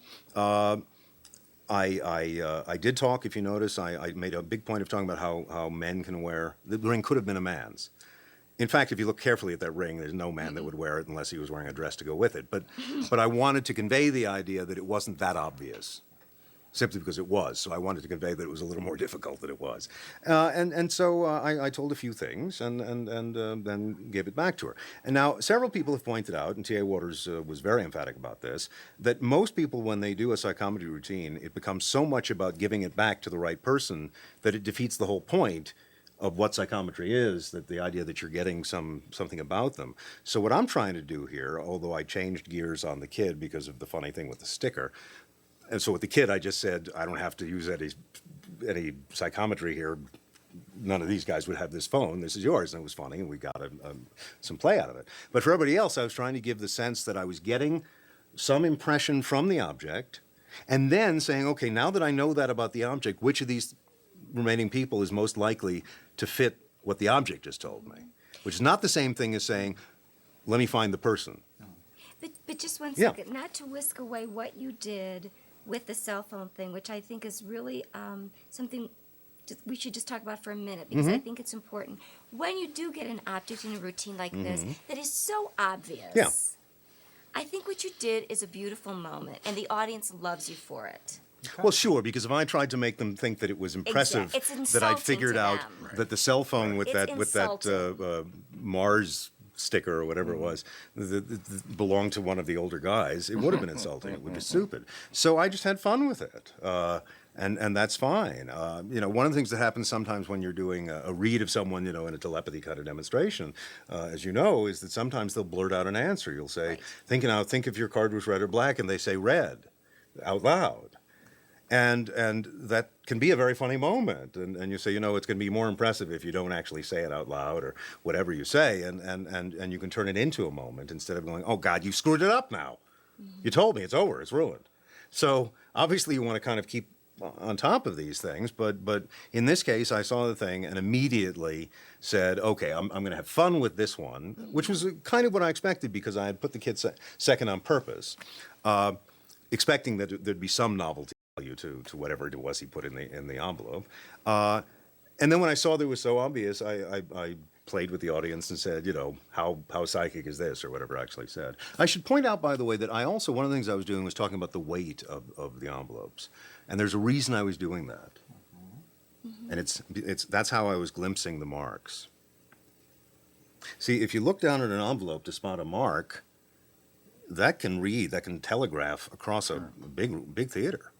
I did talk, if you notice, I made a big point of talking about how men can wear, the ring could have been a man's. In fact, if you look carefully at that ring, there's no man that would wear it unless he was wearing a dress to go with it. But I wanted to convey the idea that it wasn't that obvious, simply because it was. So I wanted to convey that it was a little more difficult than it was. And so I told a few things and then gave it back to her. And now several people have pointed out, and T.A. Waters was very emphatic about this, that most people, when they do a psychometry routine, it becomes so much about giving it back to the right person that it defeats the whole point of what psychometry is, that the idea that you're getting something about them. So what I'm trying to do here, although I changed gears on the kid because of the funny thing with the sticker, and so with the kid, I just said, I don't have to use any psychometry here. None of these guys would have this phone. This is yours. And it was funny, and we got some play out of it. But for everybody else, I was trying to give the sense that I was getting some impression from the object, and then saying, okay, now that I know that about the object, which of these remaining people is most likely to fit what the object just told me? Which is not the same thing as saying, let me find the person. But just one Yeah. second, not to whisk away what you did with the cell phone thing, which I think is really something we should just talk about for a minute, because I think it's important. When you do get an object in a routine like this that is so obvious, Yeah. I think what you did is a beautiful moment, and the audience loves you for it. Well, sure, because if I tried to make them think that it was impressive, It's that I'd insulting figured to out them. that the cell phone with It's that Mars sticker or whatever it was belonged to one of the older guys, it would have been insulting. It would be stupid. So I just had fun with it. And that's fine. You know, one of the things that happens sometimes when you're doing a read of someone, you know, in a telepathy kind of demonstration, as you know, is that sometimes they'll blurt out an answer. You'll say, think if your card was red or black, and they say red out loud. And that can be a very funny moment. And you say, you know, it's going to be more impressive if you don't actually say it out loud or whatever you say. And you can turn it into a moment instead of going, oh, God, you screwed it up now. You told me it's over. It's ruined. So obviously you want to kind of keep on top of these things. But in this case, I saw the thing and immediately said, okay, I'm going to have fun with this one, which was kind of what I expected because I had put the kid second on purpose, expecting that there'd be some novelty value to whatever it was he put in the envelope. And then when I saw that it was so obvious, I played with the audience and said, you know, how psychic is this, or whatever I actually said. I should point out, by the way, that I also, one of the things I was doing was talking about the weight of the envelopes. And there's a reason I was doing that. And that's how I was glimpsing the marks. See, if you look down at an envelope to spot a mark, that can read, that can telegraph across a big theater.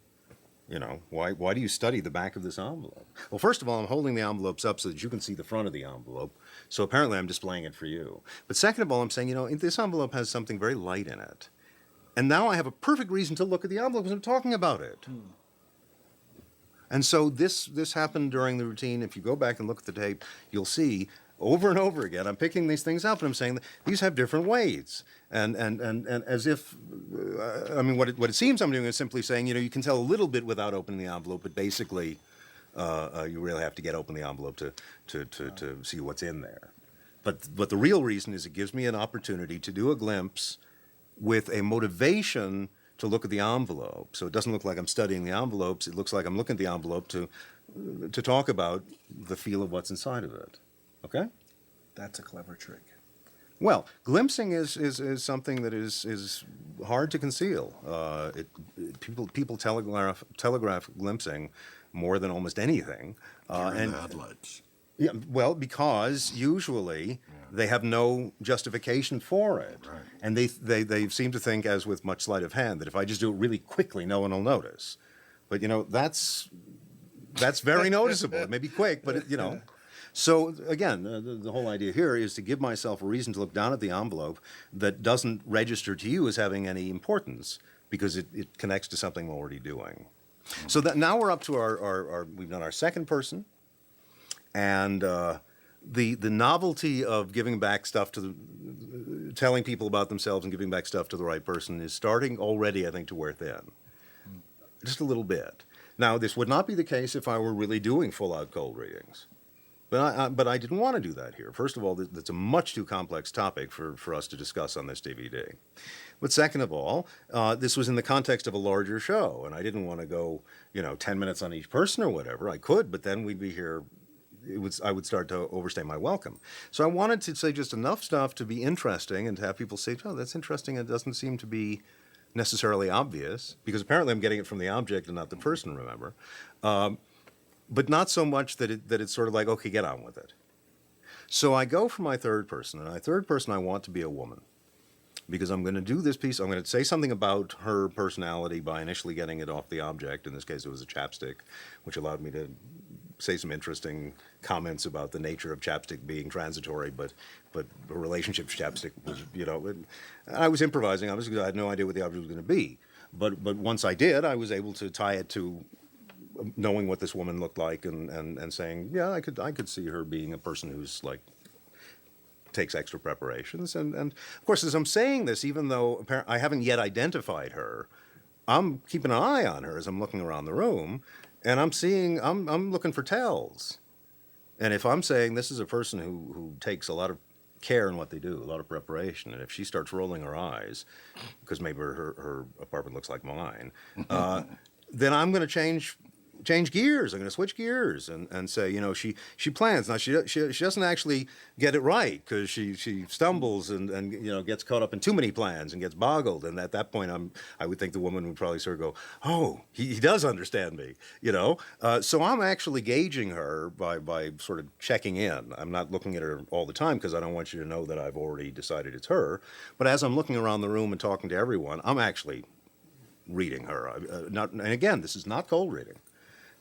You know, why do you study the back of this envelope? Well, first of all, I'm holding the envelopes up so that you can see the front of the envelope. So apparently I'm displaying it for you. But second of all, I'm saying, you know, this envelope has something very light in it. And now I have a perfect reason to look at the envelope because I'm talking about it. And so this happened during the routine. If you go back and look at the tape, you'll see over and over again, I'm picking these things up and I'm saying these have different weights. And as if, I mean, what it seems I'm doing is simply saying, you know, you can tell a little bit without opening the envelope, but basically you really have to open the envelope to see what's in there. But the real reason is it gives me an opportunity to do a glimpse with a motivation to look at the envelope. So it doesn't look like I'm studying the envelopes. It looks like I'm looking at the envelope to talk about the feel of what's inside of it. Okay? That's a clever trick. Well, glimpsing is something that is hard to conceal. People telegraph glimpsing more than almost anything. They're in the headlights. Yeah, well, because usually they have no justification for it, Right. and they seem to think, as with much sleight of hand, that if I just do it really quickly, no one will notice. But you know that's very noticeable. It may be quick, but you know. So again, the whole idea here is to give myself a reason to look down at the envelope that doesn't register to you as having any importance because it connects to something I'm already doing. So that now we're up to our we've done our second person. And the novelty of giving back stuff telling people about themselves and giving back stuff to the right person is starting already, I think, to wear thin. Just a little bit. Now, this would not be the case if I were really doing full-out cold readings. But I didn't want to do that here. First of all, that's a much too complex topic for us to discuss on this DVD. But second of all, this was in the context of a larger show, and I didn't want to go, 10 minutes on each person or whatever. I could, but then we'd be here. I would start to overstay my welcome. So I wanted to say just enough stuff to be interesting and to have people say, oh, that's interesting. It doesn't seem to be necessarily obvious, because apparently I'm getting it from the object and not the person, remember. But not so much that it's sort of like, okay, get on with it. So I go for my third person, and my third person I want to be a woman, because I'm going to do this piece. I'm going to say something about her personality by initially getting it off the object. In this case, it was a chapstick, which allowed me to say some interesting comments about the nature of chapstick being transitory, but a relationship chapstick was, I was improvising. Obviously, I had no idea what the object was going to be. But once I did, I was able to tie it to knowing what this woman looked like and saying, yeah, I could see her being a person who's like takes extra preparations. And of course, as I'm saying this, even though I haven't yet identified her, I'm keeping an eye on her as I'm looking around the room, and I'm looking for tells. And if I'm saying this is a person who takes a lot of care in what they do, a lot of preparation, and if she starts rolling her eyes, because maybe her apartment looks like mine, then I'm going to change gears. I'm going to switch gears and say, she plans. Now, she doesn't actually get it right, because she stumbles and gets caught up in too many plans and gets boggled. And at that point, I would think the woman would probably sort of go, oh, he does understand me, So I'm actually gauging her by sort of checking in. I'm not looking at her all the time, because I don't want you to know that I've already decided it's her. But as I'm looking around the room and talking to everyone, I'm actually reading her. And again, this is not cold reading.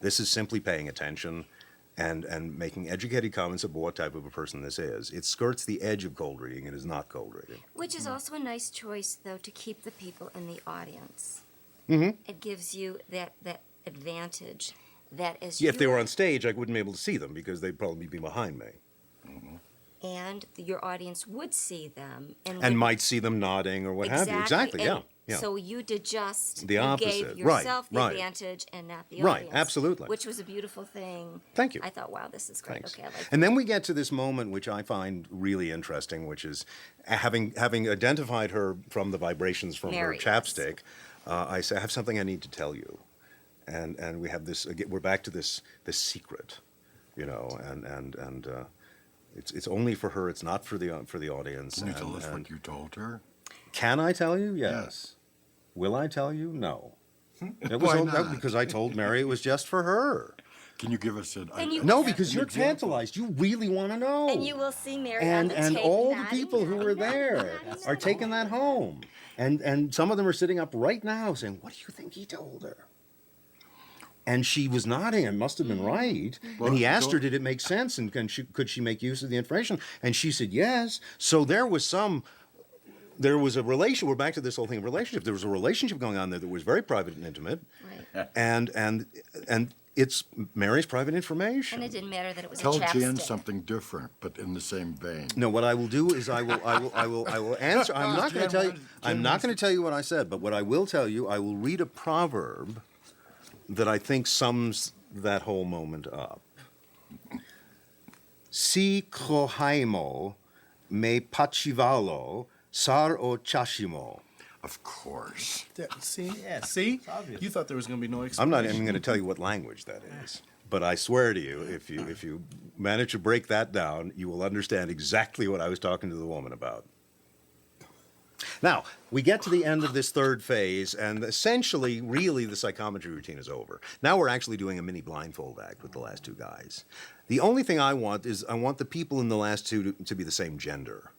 This is simply paying attention and making educated comments about what type of a person this is. It skirts the edge of cold reading. It is not cold reading. Which is also a nice choice, though, to keep the people in the audience. Mm-hmm. It gives you that advantage that as Yeah, if they were on stage, I wouldn't be able to see them, because they'd probably be behind me. and your audience would see them. And might see them nodding or what have you. Exactly, and yeah. So you did just The you opposite. gave yourself Right, the advantage and not the Right, audience. absolutely. Which was a beautiful thing. Thank you. I thought, wow, this is great. Thanks. Okay, I like And then we get to this moment which I find really interesting, which is having identified her from the vibrations from Mary, her chapstick, I say, I have something I need to tell you. And we have this, again, we're back to this secret, and it's only for her, it's not for the audience. Can you tell us what you told her? Can I tell you? Yes. Will I tell you? No. It was Why all, not? because I told Mary it was just for her. Can you give us And you- No, because an you're example? tantalized. You really want to know. And you will see Mary and on the tape. all the Maddie, people who Maddie, were Maddie, there Maddie, are Maddie. taking that home, and some of them are sitting up right now saying, "What do you think he told her?" And she was nodding. It must have been right. Well, and he asked so- her, "Did it make sense? And could she make use of the information?" And she said, "Yes." So there was a relation. We're back to this whole thing of relationship. There was a relationship going on there that was very private and intimate, Right. and it's Mary's private information. And it didn't matter that it was Tell a chapstick. Jan something different, but in the same vein. No, what I will do is I will answer. I'm not going to tell you. I'm not going to tell you what I said, but what I will tell you, I will read a proverb that I think sums that whole moment up. Si kohaimo me pachivalo sar o chashimo. Of course. See? Yeah, See? obvious. You thought there was going to be no I'm explanation. not even going to tell you what language that is, but I swear to you, if you manage to break that down, you will understand exactly what I was talking to the woman about. Now, we get to the end of this third phase, and essentially, really, the psychometry routine is over. Now we're actually doing a mini blindfold act with the last two guys. The only thing I want is I want the people in the last two to be the same gender.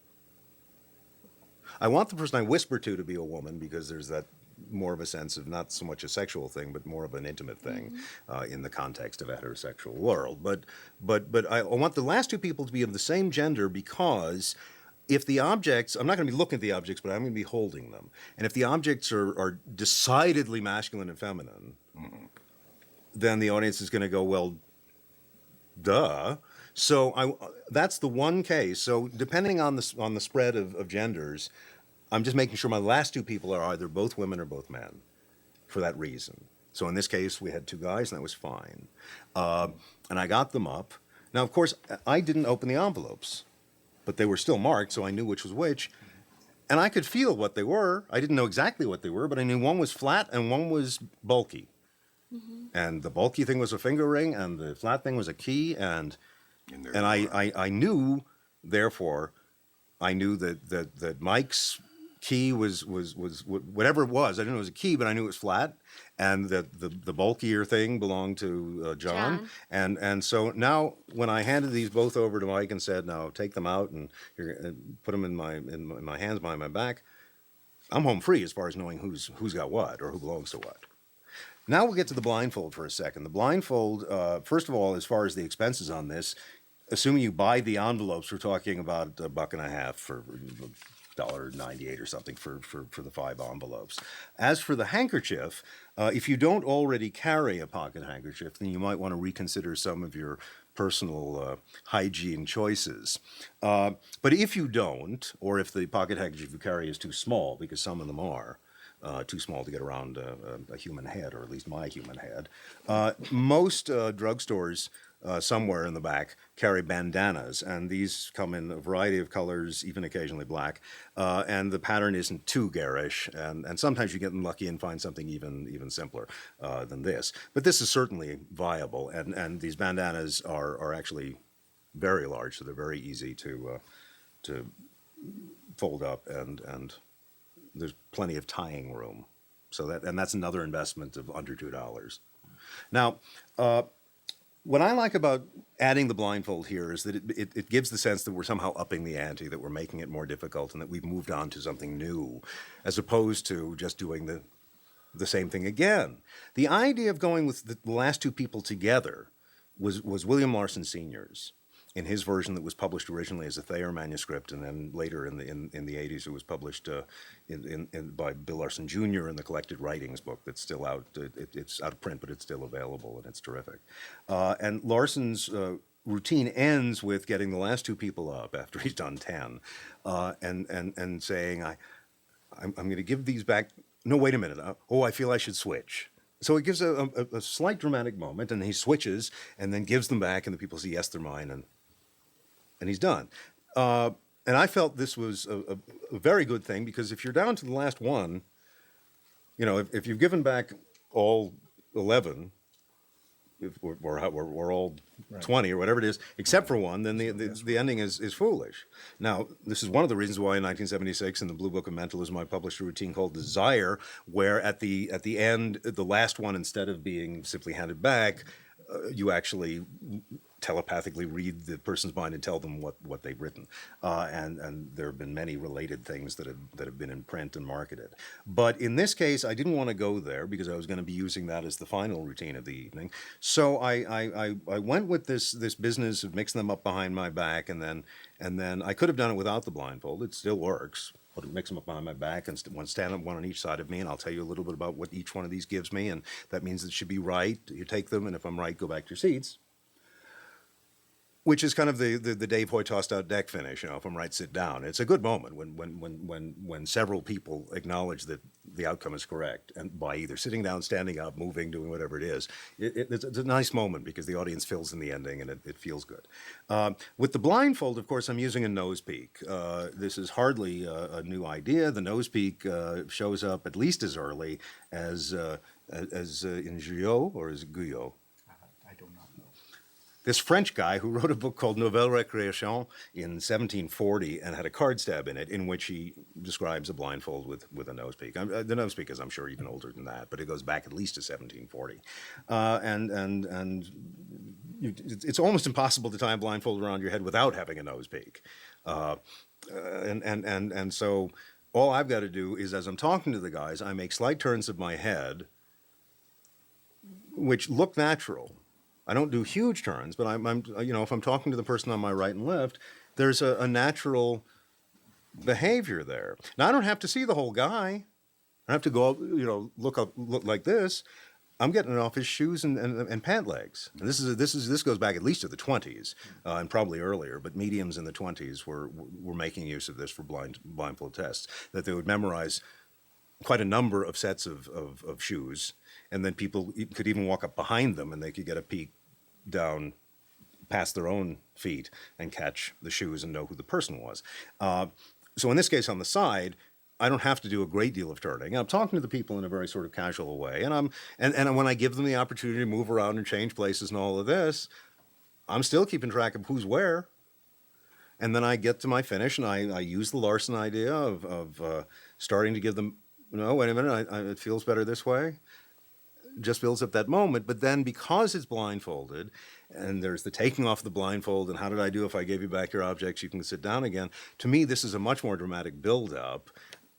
I want the person I whisper to be a woman, because there's that more of a sense of not so much a sexual thing, but more of an intimate thing in the context of a heterosexual world. But I want the last two people to be of the same gender, because if the objects, I'm not going to be looking at the objects, but I'm going to be holding them. And if the objects are decidedly masculine and feminine, then the audience is going to go, well, duh. So that's the one case. So depending on the spread of genders, I'm just making sure my last two people are either both women or both men for that reason. So in this case, we had two guys, and that was fine. And I got them up. Now, of course, I didn't open the envelopes, but they were still marked, so I knew which was which. And I could feel what they were. I didn't know exactly what they were, but I knew one was flat and one was bulky. And the bulky thing was a finger ring, and the flat thing was a key, and I knew, therefore, I knew that Mike's key was whatever it was. I didn't know it was a key, but I knew it was flat, and that the bulkier thing belonged to John. And so now, when I handed these both over to Mike and said, "Now take them out and put them in my hands behind my back," I'm home free as far as knowing who's got what or who belongs to what. Now we'll get to the blindfold for a second. The blindfold, first of all, as far as the expenses on this, assuming you buy the envelopes, we're talking about $1.50 for $1.98 or something for the 5 envelopes. As for the handkerchief, if you don't already carry a pocket handkerchief, then you might want to reconsider some of your personal hygiene choices. But if you don't, or if the pocket handkerchief you carry is too small, because some of them are, too small to get around a human head, or at least my human head. Most drugstores somewhere in the back carry bandanas, and these come in a variety of colors, even occasionally black, and the pattern isn't too garish, and sometimes you get lucky and find something even simpler than this. But this is certainly viable, and these bandanas are actually very large, so they're very easy to fold up, and there's plenty of tying room. So that's another investment of under $2. Now, what I like about adding the blindfold here is that it gives the sense that we're somehow upping the ante, that we're making it more difficult, and that we've moved on to something new, as opposed to just doing the same thing again. The idea of going with the last two people together was William Larson Sr.'s. In his version that was published originally as a Thayer manuscript, and then later in the 80s it was published by Bill Larson Jr. in the Collected Writings book that's still out. It's out of print, but it's still available, and it's terrific. And Larson's routine ends with getting the last two people up after he's done 10, and saying, I'm going to give these back. No, wait a minute. I feel I should switch. So it gives a slight dramatic moment, and he switches and then gives them back, and the people say, yes, they're mine, and he's done. And I felt this was a very good thing, because if you're down to the last one, if you've given back all 11, if we're all 20 or whatever it is, except for one, then the ending is foolish. Now, this is one of the reasons why in 1976 in the Blue Book of Mentalism I published a routine called Desire, where at the end, the last one, instead of being simply handed back, you actually telepathically read the person's mind and tell them what they've written. And there have been many related things that have been in print and marketed. But in this case, I didn't want to go there because I was going to be using that as the final routine of the evening. So I went with this business of mixing them up behind my back, and then I could have done it without the blindfold. It still works. I'll mix them up behind my back and stand up one on each side of me, and I'll tell you a little bit about what each one of these gives me, and that means it should be right. You take them, and if I'm right, go back to your seats. Which is kind of the Dave Hoy tossed out deck finish. If I'm right, sit down. It's a good moment when several people acknowledge that the outcome is correct, and by either sitting down, standing up, moving, doing whatever it is. It's a nice moment because the audience fills in the ending and it feels good. With the blindfold, of course, I'm using a nose peak. This is hardly a new idea. The nose peak shows up at least as early as in Guyot, or is it Guyot? I do not know. This French guy who wrote a book called Nouvelle Récréation in 1740 and had a card stab in it in which he describes a blindfold with a nose peak. The nose peak is, I'm sure, even older than that, but it goes back at least to 1740. It's almost impossible to tie a blindfold around your head without having a nose peak. And so all I've got to do is, as I'm talking to the guys, I make slight turns of my head, which look natural. I don't do huge turns, but I'm if I'm talking to the person on my right and left, there's a natural behavior there. Now I don't have to see the whole guy. I don't have to go, look like this. I'm getting it off his shoes and pant legs. And this goes back at least to the 20s and probably earlier, but mediums in the 20s were making use of this for blindfold tests, that they would memorize quite a number of sets of shoes, and then people could even walk up behind them and they could get a peek down past their own feet and catch the shoes and know who the person was. So in this case, on the side, I don't have to do a great deal of turning. I'm talking to the people in a very sort of casual way, and when I give them the opportunity to move around and change places and all of this, I'm still keeping track of who's where. And then I get to my finish, and I use the Larson idea of starting to give them, no, wait a minute, it feels better this way. Just builds up that moment, but then because it's blindfolded, and there's the taking off the blindfold, and how did I do if I gave you back your objects, you can sit down again. To me, this is a much more dramatic build-up.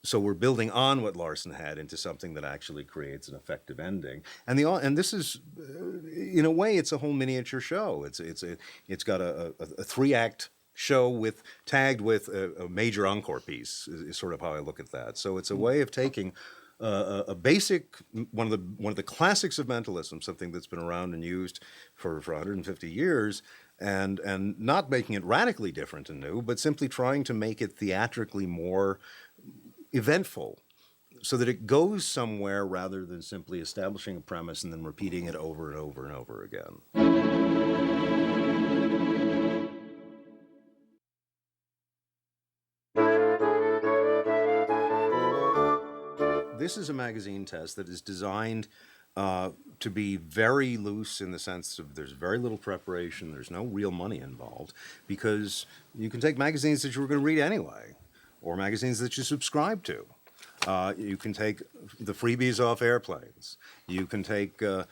So we're building on what Larson had into something that actually creates an effective ending. And this is, in a way, it's a whole miniature show. It's got a 3-act show tagged with a major encore piece. Is sort of how I look at that. So it's a way of taking a basic one of the classics of mentalism, something that's been around and used for 150 years, and not making it radically different and new, but simply trying to make it theatrically more eventful, so that it goes somewhere rather than simply establishing a premise and then repeating it over and over and over again. This is a magazine test that is designed to be very loose, in the sense of there's very little preparation, there's no real money involved, because you can take magazines that you were going to read anyway, or magazines that you subscribe to. You can take the freebies off airplanes. You can take, in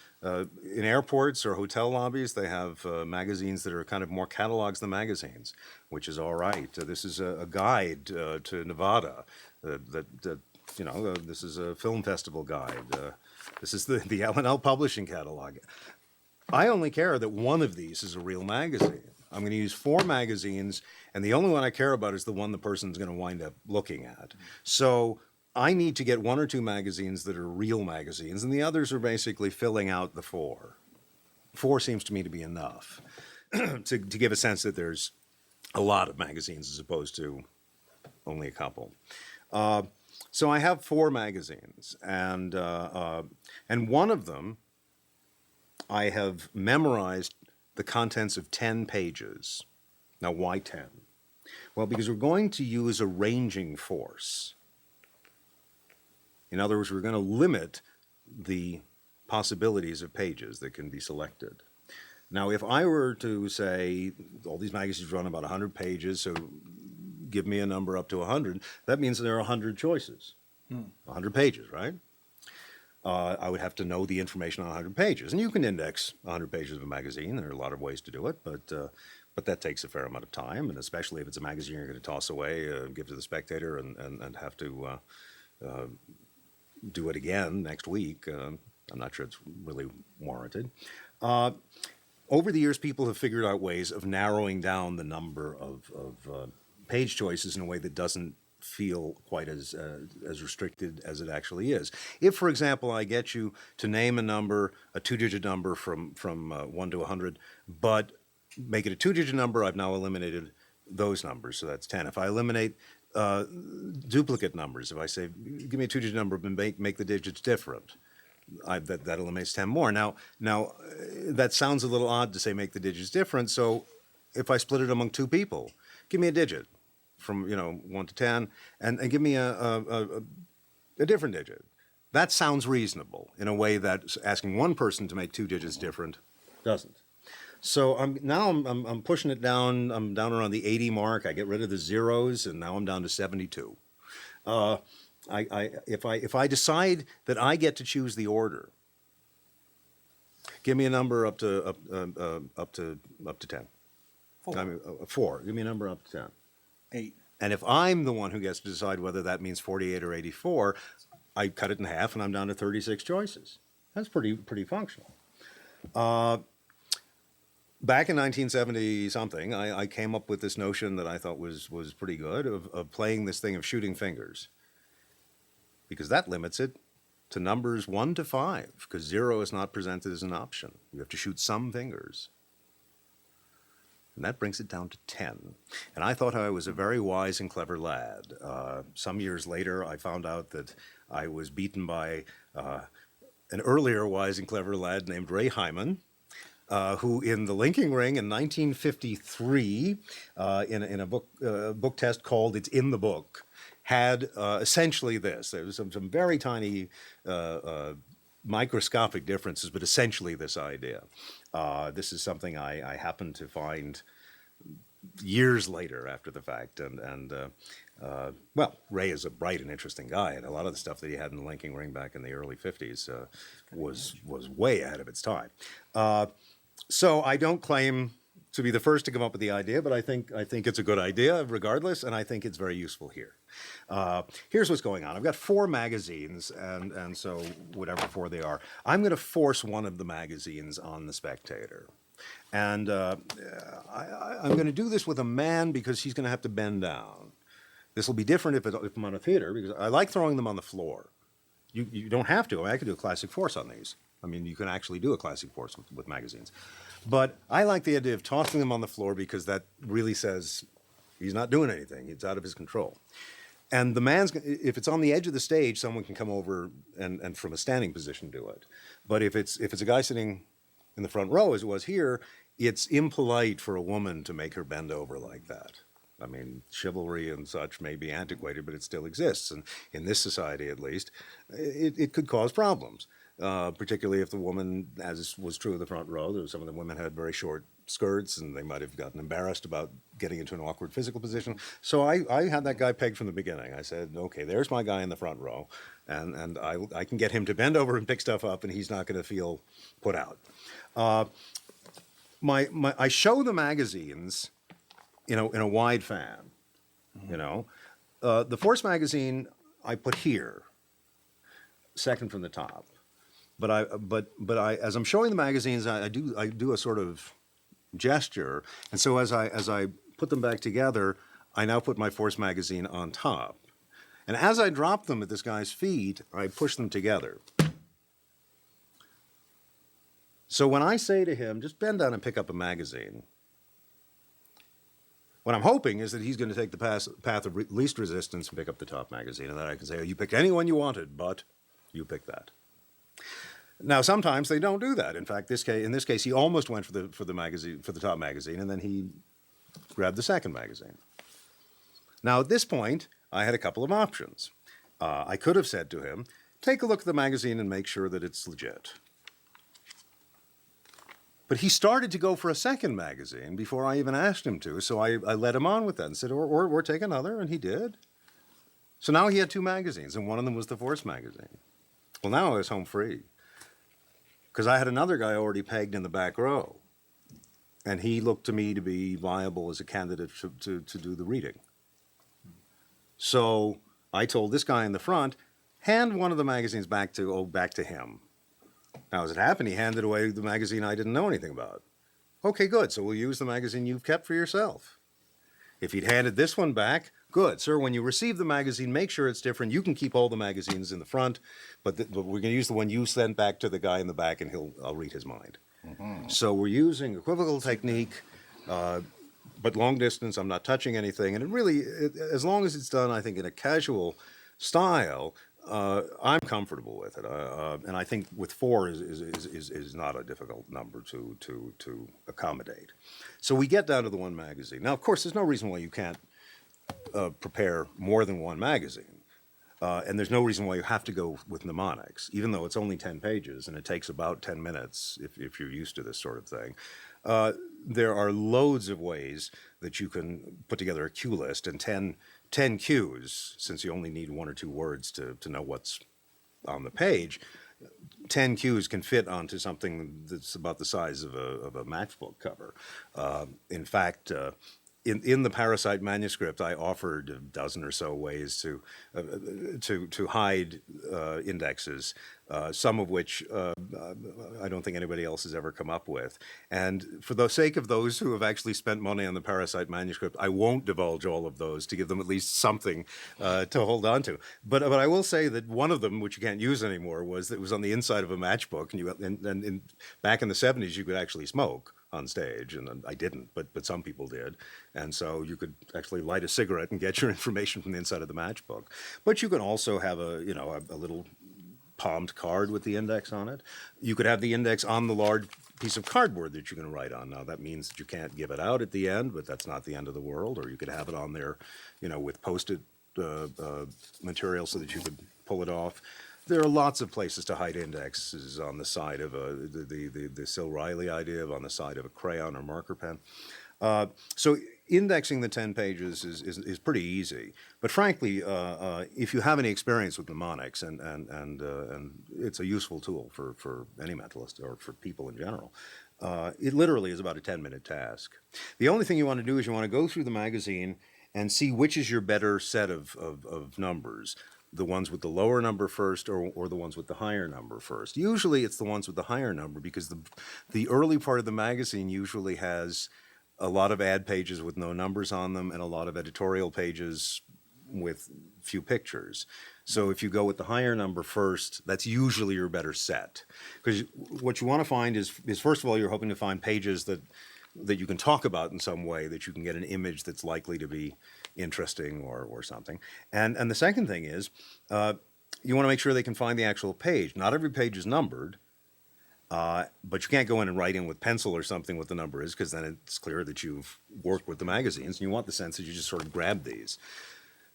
airports or hotel lobbies, they have magazines that are kind of more catalogs than magazines, which is all right. This is a guide to Nevada. This is a film festival guide. This is the L&L publishing catalog. I only care that one of these is a real magazine. I'm going to use 4 magazines, and the only one I care about is the one the person's going to wind up looking at. So I need to get 1 or 2 magazines that are real magazines, and the others are basically filling out the 4. 4 seems to me to be enough to give a sense that there's a lot of magazines as opposed to only a couple. So I have 4 magazines, and one of them I have memorized the contents of 10 pages. Now, why 10? Well, because we're going to use a ranging force. In other words, we're going to limit the possibilities of pages that can be selected. Now, if I were to say, all these magazines run about 100 pages, so give me a number up to 100, that means there are 100 choices. 100 pages, right? I would have to know the information on 100 pages. And you can index 100 pages of a magazine. There are a lot of ways to do it, but that takes a fair amount of time, and especially if it's a magazine you're going to toss away, give to the Spectator, and have to do it again next week. I'm not sure it's really warranted. Over the years, people have figured out ways of narrowing down the number of page choices in a way that doesn't feel quite as restricted as it actually is. If, for example, I get you to name a number, a two-digit number from 1 to 100, but make it a two-digit number, I've now eliminated those numbers, so that's 10. If I eliminate duplicate numbers, if I say, give me a two-digit number, but make the digits different, that eliminates 10 more. Now, that sounds a little odd to say make the digits different, so if I split it among two people, give me a digit from 1 to 10, and give me a different digit. That sounds reasonable in a way that asking one person to make two digits different doesn't. So I'm pushing it down. I'm down around the 80 mark. I get rid of the zeros, and now I'm down to 72. If I decide that I get to choose the order, give me a number up to 10. 4. I mean, 4. Give me a number up to 10. 8. And if I'm the one who gets to decide whether that means 48 or 84, I cut it in half, and I'm down to 36 choices. That's pretty functional. Back in 1970 something, I came up with this notion that I thought was pretty good of playing this thing of shooting fingers, because that limits it to numbers 1 to 5, because 0 is not presented as an option. You have to shoot some fingers. And that brings it down to 10. And I thought I was a very wise and clever lad. Some years later, I found out that I was beaten by an earlier wise and clever lad named Ray Hyman, who in the linking ring in 1953, in a book test called "It's in the Book," had essentially this. There was some very tiny microscopic differences, but essentially this idea. This is something I happened to find years later after the fact, well, Ray is a bright and interesting guy, and a lot of the stuff that he had in the linking ring back in the early 50s was way ahead of its time. So I don't claim to be the first to come up with the idea, but I think it's a good idea regardless, and I think it's very useful here. Here's what's going on. I've got 4 magazines, and so whatever 4 they are, I'm going to force one of the magazines on the Spectator. And I'm going to do this with a man because he's going to have to bend down. This will be different if I'm on a theater, because I like throwing them on the floor. You don't have to. I could do a classic force on these. I mean, you can actually do a classic force with magazines. But I like the idea of tossing them on the floor because that really says he's not doing anything. It's out of his control. And the man's, if it's on the edge of the stage, someone can come over and from a standing position do it. But if it's a guy sitting in the front row, as it was here, it's impolite for a woman to make her bend over like that. I mean, chivalry and such may be antiquated, but it still exists. And in this society, at least, it could cause problems. Particularly if the woman, as was true of the front row, some of the women had very short skirts and they might have gotten embarrassed about getting into an awkward physical position. So I had that guy pegged from the beginning. I said, okay, there's my guy in the front row, and I can get him to bend over and pick stuff up, and he's not going to feel put out. I show the magazines in a wide fan. The Force magazine I put here, second from the top. But I, as I'm showing the magazines, I do a sort of gesture, and so as I put them back together, I now put my Force magazine on top, and as I drop them at this guy's feet, I push them together. So when I say to him, just bend down and pick up a magazine, what I'm hoping is that he's going to take the path of least resistance and pick up the top magazine, and then I can say, oh, you picked any one you wanted, but you picked that. Now, sometimes they don't do that. In fact, in this case, he almost went for the top magazine, and then he grabbed the second magazine. Now, at this point, I had a couple of options. I could have said to him, take a look at the magazine and make sure that it's legit. But he started to go for a second magazine before I even asked him to, so I led him on with that and said, or take another, and he did. So now he had 2 magazines, and one of them was the Force magazine. Well, now I was home free because I had another guy already pegged in the back row, and he looked to me to be viable as a candidate to do the reading. So I told this guy in the front, hand one of the magazines back to him. Now, as it happened, he handed away the magazine I didn't know anything about. Okay, good. So we'll use the magazine you've kept for yourself. If he'd handed this one back, good. Sir, when you receive the magazine, make sure it's different. You can keep all the magazines in the front, but we're going to use the one you sent back to the guy in the back, and I'll read his mind. So we're using equivocal technique, but long distance, I'm not touching anything. And as long as it's done, I think, in a casual style, I'm comfortable with it. And I think with 4 is not a difficult number to accommodate. So we get down to the one magazine. Now, of course, there's no reason why you can't prepare more than one magazine. And there's no reason why you have to go with mnemonics, even though it's only 10 pages and it takes about 10 minutes if you're used to this sort of thing. There are loads of ways that you can put together a cue list, and 10 cues, since you only need 1 or 2 words to know what's on the page. 10 cues can fit onto something that's about the size of a matchbook cover. In fact, in the Parasite manuscript, I offered a dozen or so ways to hide indexes, some of which I don't think anybody else has ever come up with. And for the sake of those who have actually spent money on the Parasite manuscript, I won't divulge all of those to give them at least something to hold on to. But I will say that one of them, which you can't use anymore, was that it was on the inside of a matchbook, and back in the 70s, you could actually smoke on stage, and I didn't, but some people did. And so you could actually light a cigarette and get your information from the inside of the matchbook. But you can also have a little palmed card with the index on it. You could have the index on the large piece of cardboard that you're going to write on. Now, that means that you can't give it out at the end, but that's not the end of the world. Or you could have it on there, with Post-it material so that you could pull it off. There are lots of places to hide indexes on the side of the Sil Riley idea of on the side of a crayon or marker pen. So indexing the 10 pages is pretty easy. But frankly, if you have any experience with mnemonics, and it's a useful tool for any mentalist or for people in general, it literally is about a 10-minute task. The only thing you want to do is you want to go through the magazine and see which is your better set of numbers. The ones with the lower number first, or the ones with the higher number first. Usually it's the ones with the higher number, because the early part of the magazine usually has a lot of ad pages with no numbers on them and a lot of editorial pages with few pictures. So if you go with the higher number first, that's usually your better set. Because what you want to find is first of all, you're hoping to find pages that you can talk about in some way, that you can get an image that's likely to be interesting or something. And the second thing is, you want to make sure they can find the actual page. Not every page is numbered, but you can't go in and write in with pencil or something what the number is, because then it's clear that you've worked with the magazines, and you want the sense that you just sort of grab these.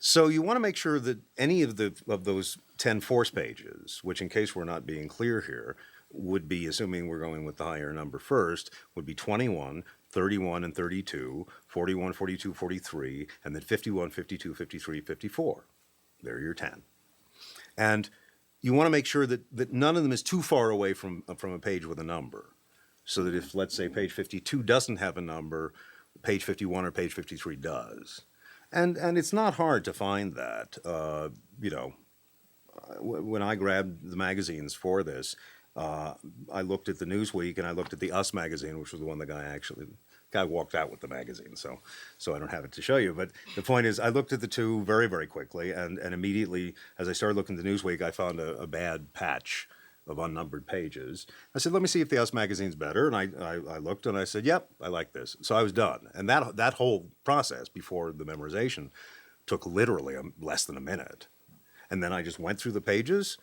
So you want to make sure that any of those 10 force pages, which, in case we're not being clear here, would be, assuming we're going with the higher number first, would be 21, 31 and 32, 41, 42, 43, and then 51, 52, 53, 54. There are your 10. And you want to make sure that none of them is too far away from a page with a number. So that if, let's say, page 52 doesn't have a number, page 51 or page 53 does. And it's not hard to find that. When I grabbed the magazines for this, I looked at the Newsweek and I looked at the Us magazine, which was the one the guy walked out with the magazine, so I don't have it to show you. But the point is, I looked at the two very, very quickly, and immediately, as I started looking at the Newsweek, I found a bad patch of unnumbered pages. I said, let me see if the Us magazine's better, and I looked and I said, yep, I like this. So I was done. And that whole process before the memorization took literally less than a minute. And then I just went through the pages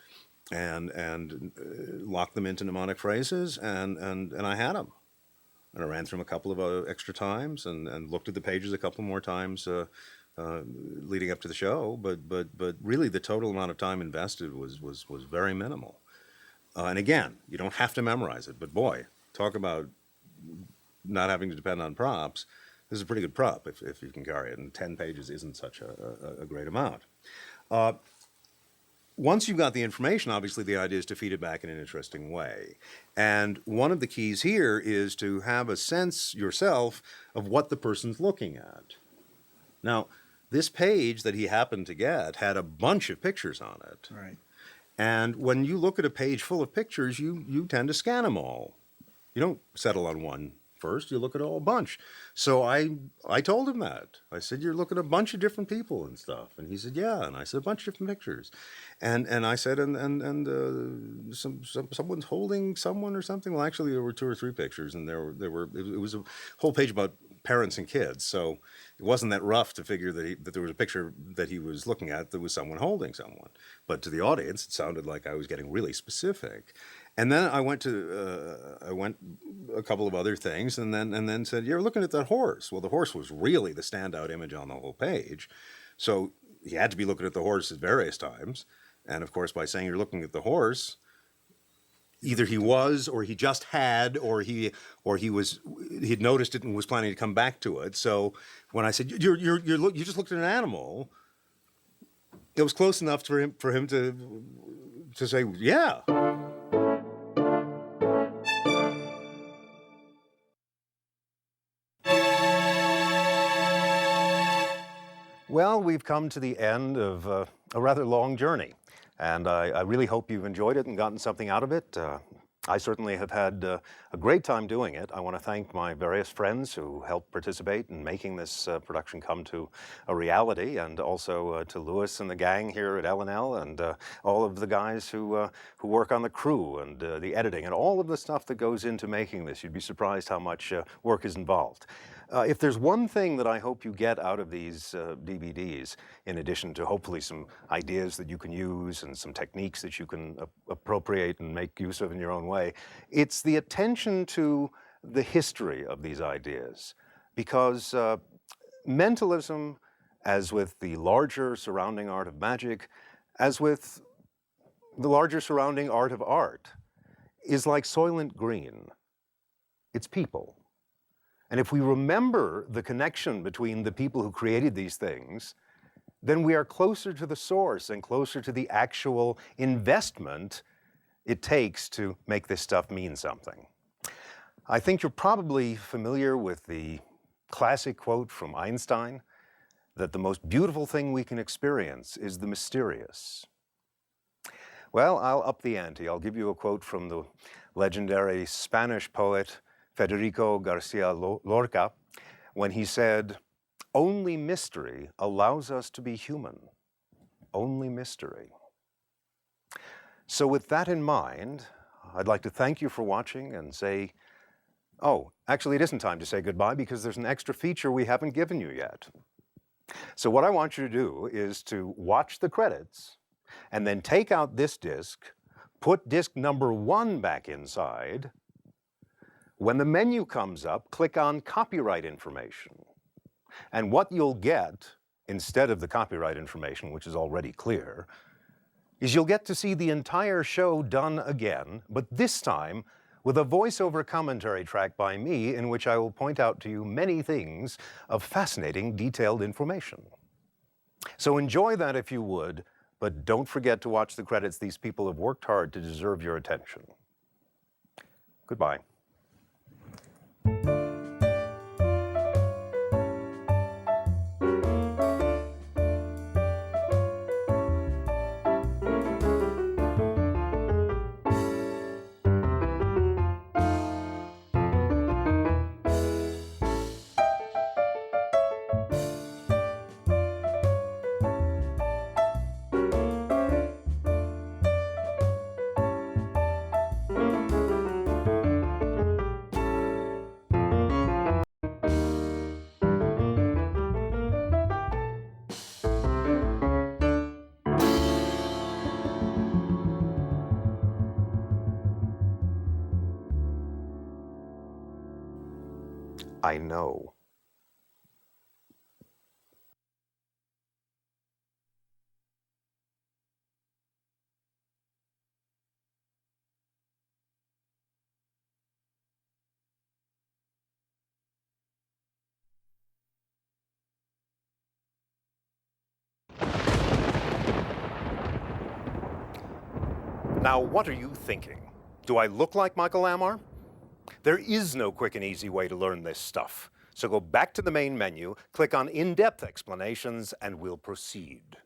and locked them into mnemonic phrases, and I had them. And I ran through them a couple of extra times and looked at the pages a couple more times leading up to the show. But really, the total amount of time invested was very minimal. And again, you don't have to memorize it. But boy, talk about not having to depend on props. This is a pretty good prop if you can carry it. And 10 pages isn't such a great amount. once you've got the information, obviously the idea is to feed it back in an interesting way. And one of the keys here is to have a sense yourself of what the person's looking at. Now, this page that he happened to get had a bunch of pictures on it. Right. And when you look at a page full of pictures, you tend to scan them all. You don't settle on one first, you look at a whole bunch. So I told him that. I said, you're looking at a bunch of different people and stuff. And he said, yeah. And I said, a bunch of different pictures. And I said, someone's holding someone or something. Well, actually, there were 2 or 3 pictures, and it was a whole page about parents and kids. So it wasn't that rough to figure that there was a picture that he was looking at that was someone holding someone. But to the audience, it sounded like I was getting really specific. And then I went a couple of other things, and then said, "You're looking at that horse." Well, the horse was really the standout image on the whole page, so he had to be looking at the horse at various times. And of course, by saying you're looking at the horse, either he was, or he just had, or he'd noticed it and was planning to come back to it. So when I said you just looked at an animal, it was close enough for him to say, yeah. Well, we've come to the end of a rather long journey, and I really hope you've enjoyed it and gotten something out of it. I certainly have had a great time doing it. I want to thank my various friends who helped participate in making this production come to a reality, and also to Louis and the gang here at L&L, and all of the guys who work on the crew and the editing and all of the stuff that goes into making this. You'd be surprised how much work is involved. If there's one thing that I hope you get out of these DVDs, in addition to hopefully some ideas that you can use and some techniques that you can appropriate and make use of in your own way, it's the attention to the history of these ideas. Because mentalism, as with the larger surrounding art of magic, as with the larger surrounding art of art, is like Soylent Green. It's people. And if we remember the connection between the people who created these things, then we are closer to the source and closer to the actual investment it takes to make this stuff mean something. I think you're probably familiar with the classic quote from Einstein, that the most beautiful thing we can experience is the mysterious. Well, I'll up the ante. I'll give you a quote from the legendary Spanish poet Federico Garcia Lorca, when he said, "Only mystery allows us to be human. Only mystery." So with that in mind, I'd like to thank you for watching and say, oh, actually it isn't time to say goodbye because there's an extra feature we haven't given you yet. So what I want you to do is to watch the credits and then take out this disc, put disc number 1 back inside. When the menu comes up, click on Copyright Information. And what you'll get, instead of the copyright information, which is already clear, is you'll get to see the entire show done again, but this time with a voiceover commentary track by me in which I will point out to you many things of fascinating, detailed information. So enjoy that if you would, but don't forget to watch the credits. These people have worked hard to deserve your attention. Goodbye. I know. Now, what are you thinking? Do I look like Michael Lamar? There is no quick and easy way to learn this stuff. So go back to the main menu, click on In-Depth Explanations, and we'll proceed.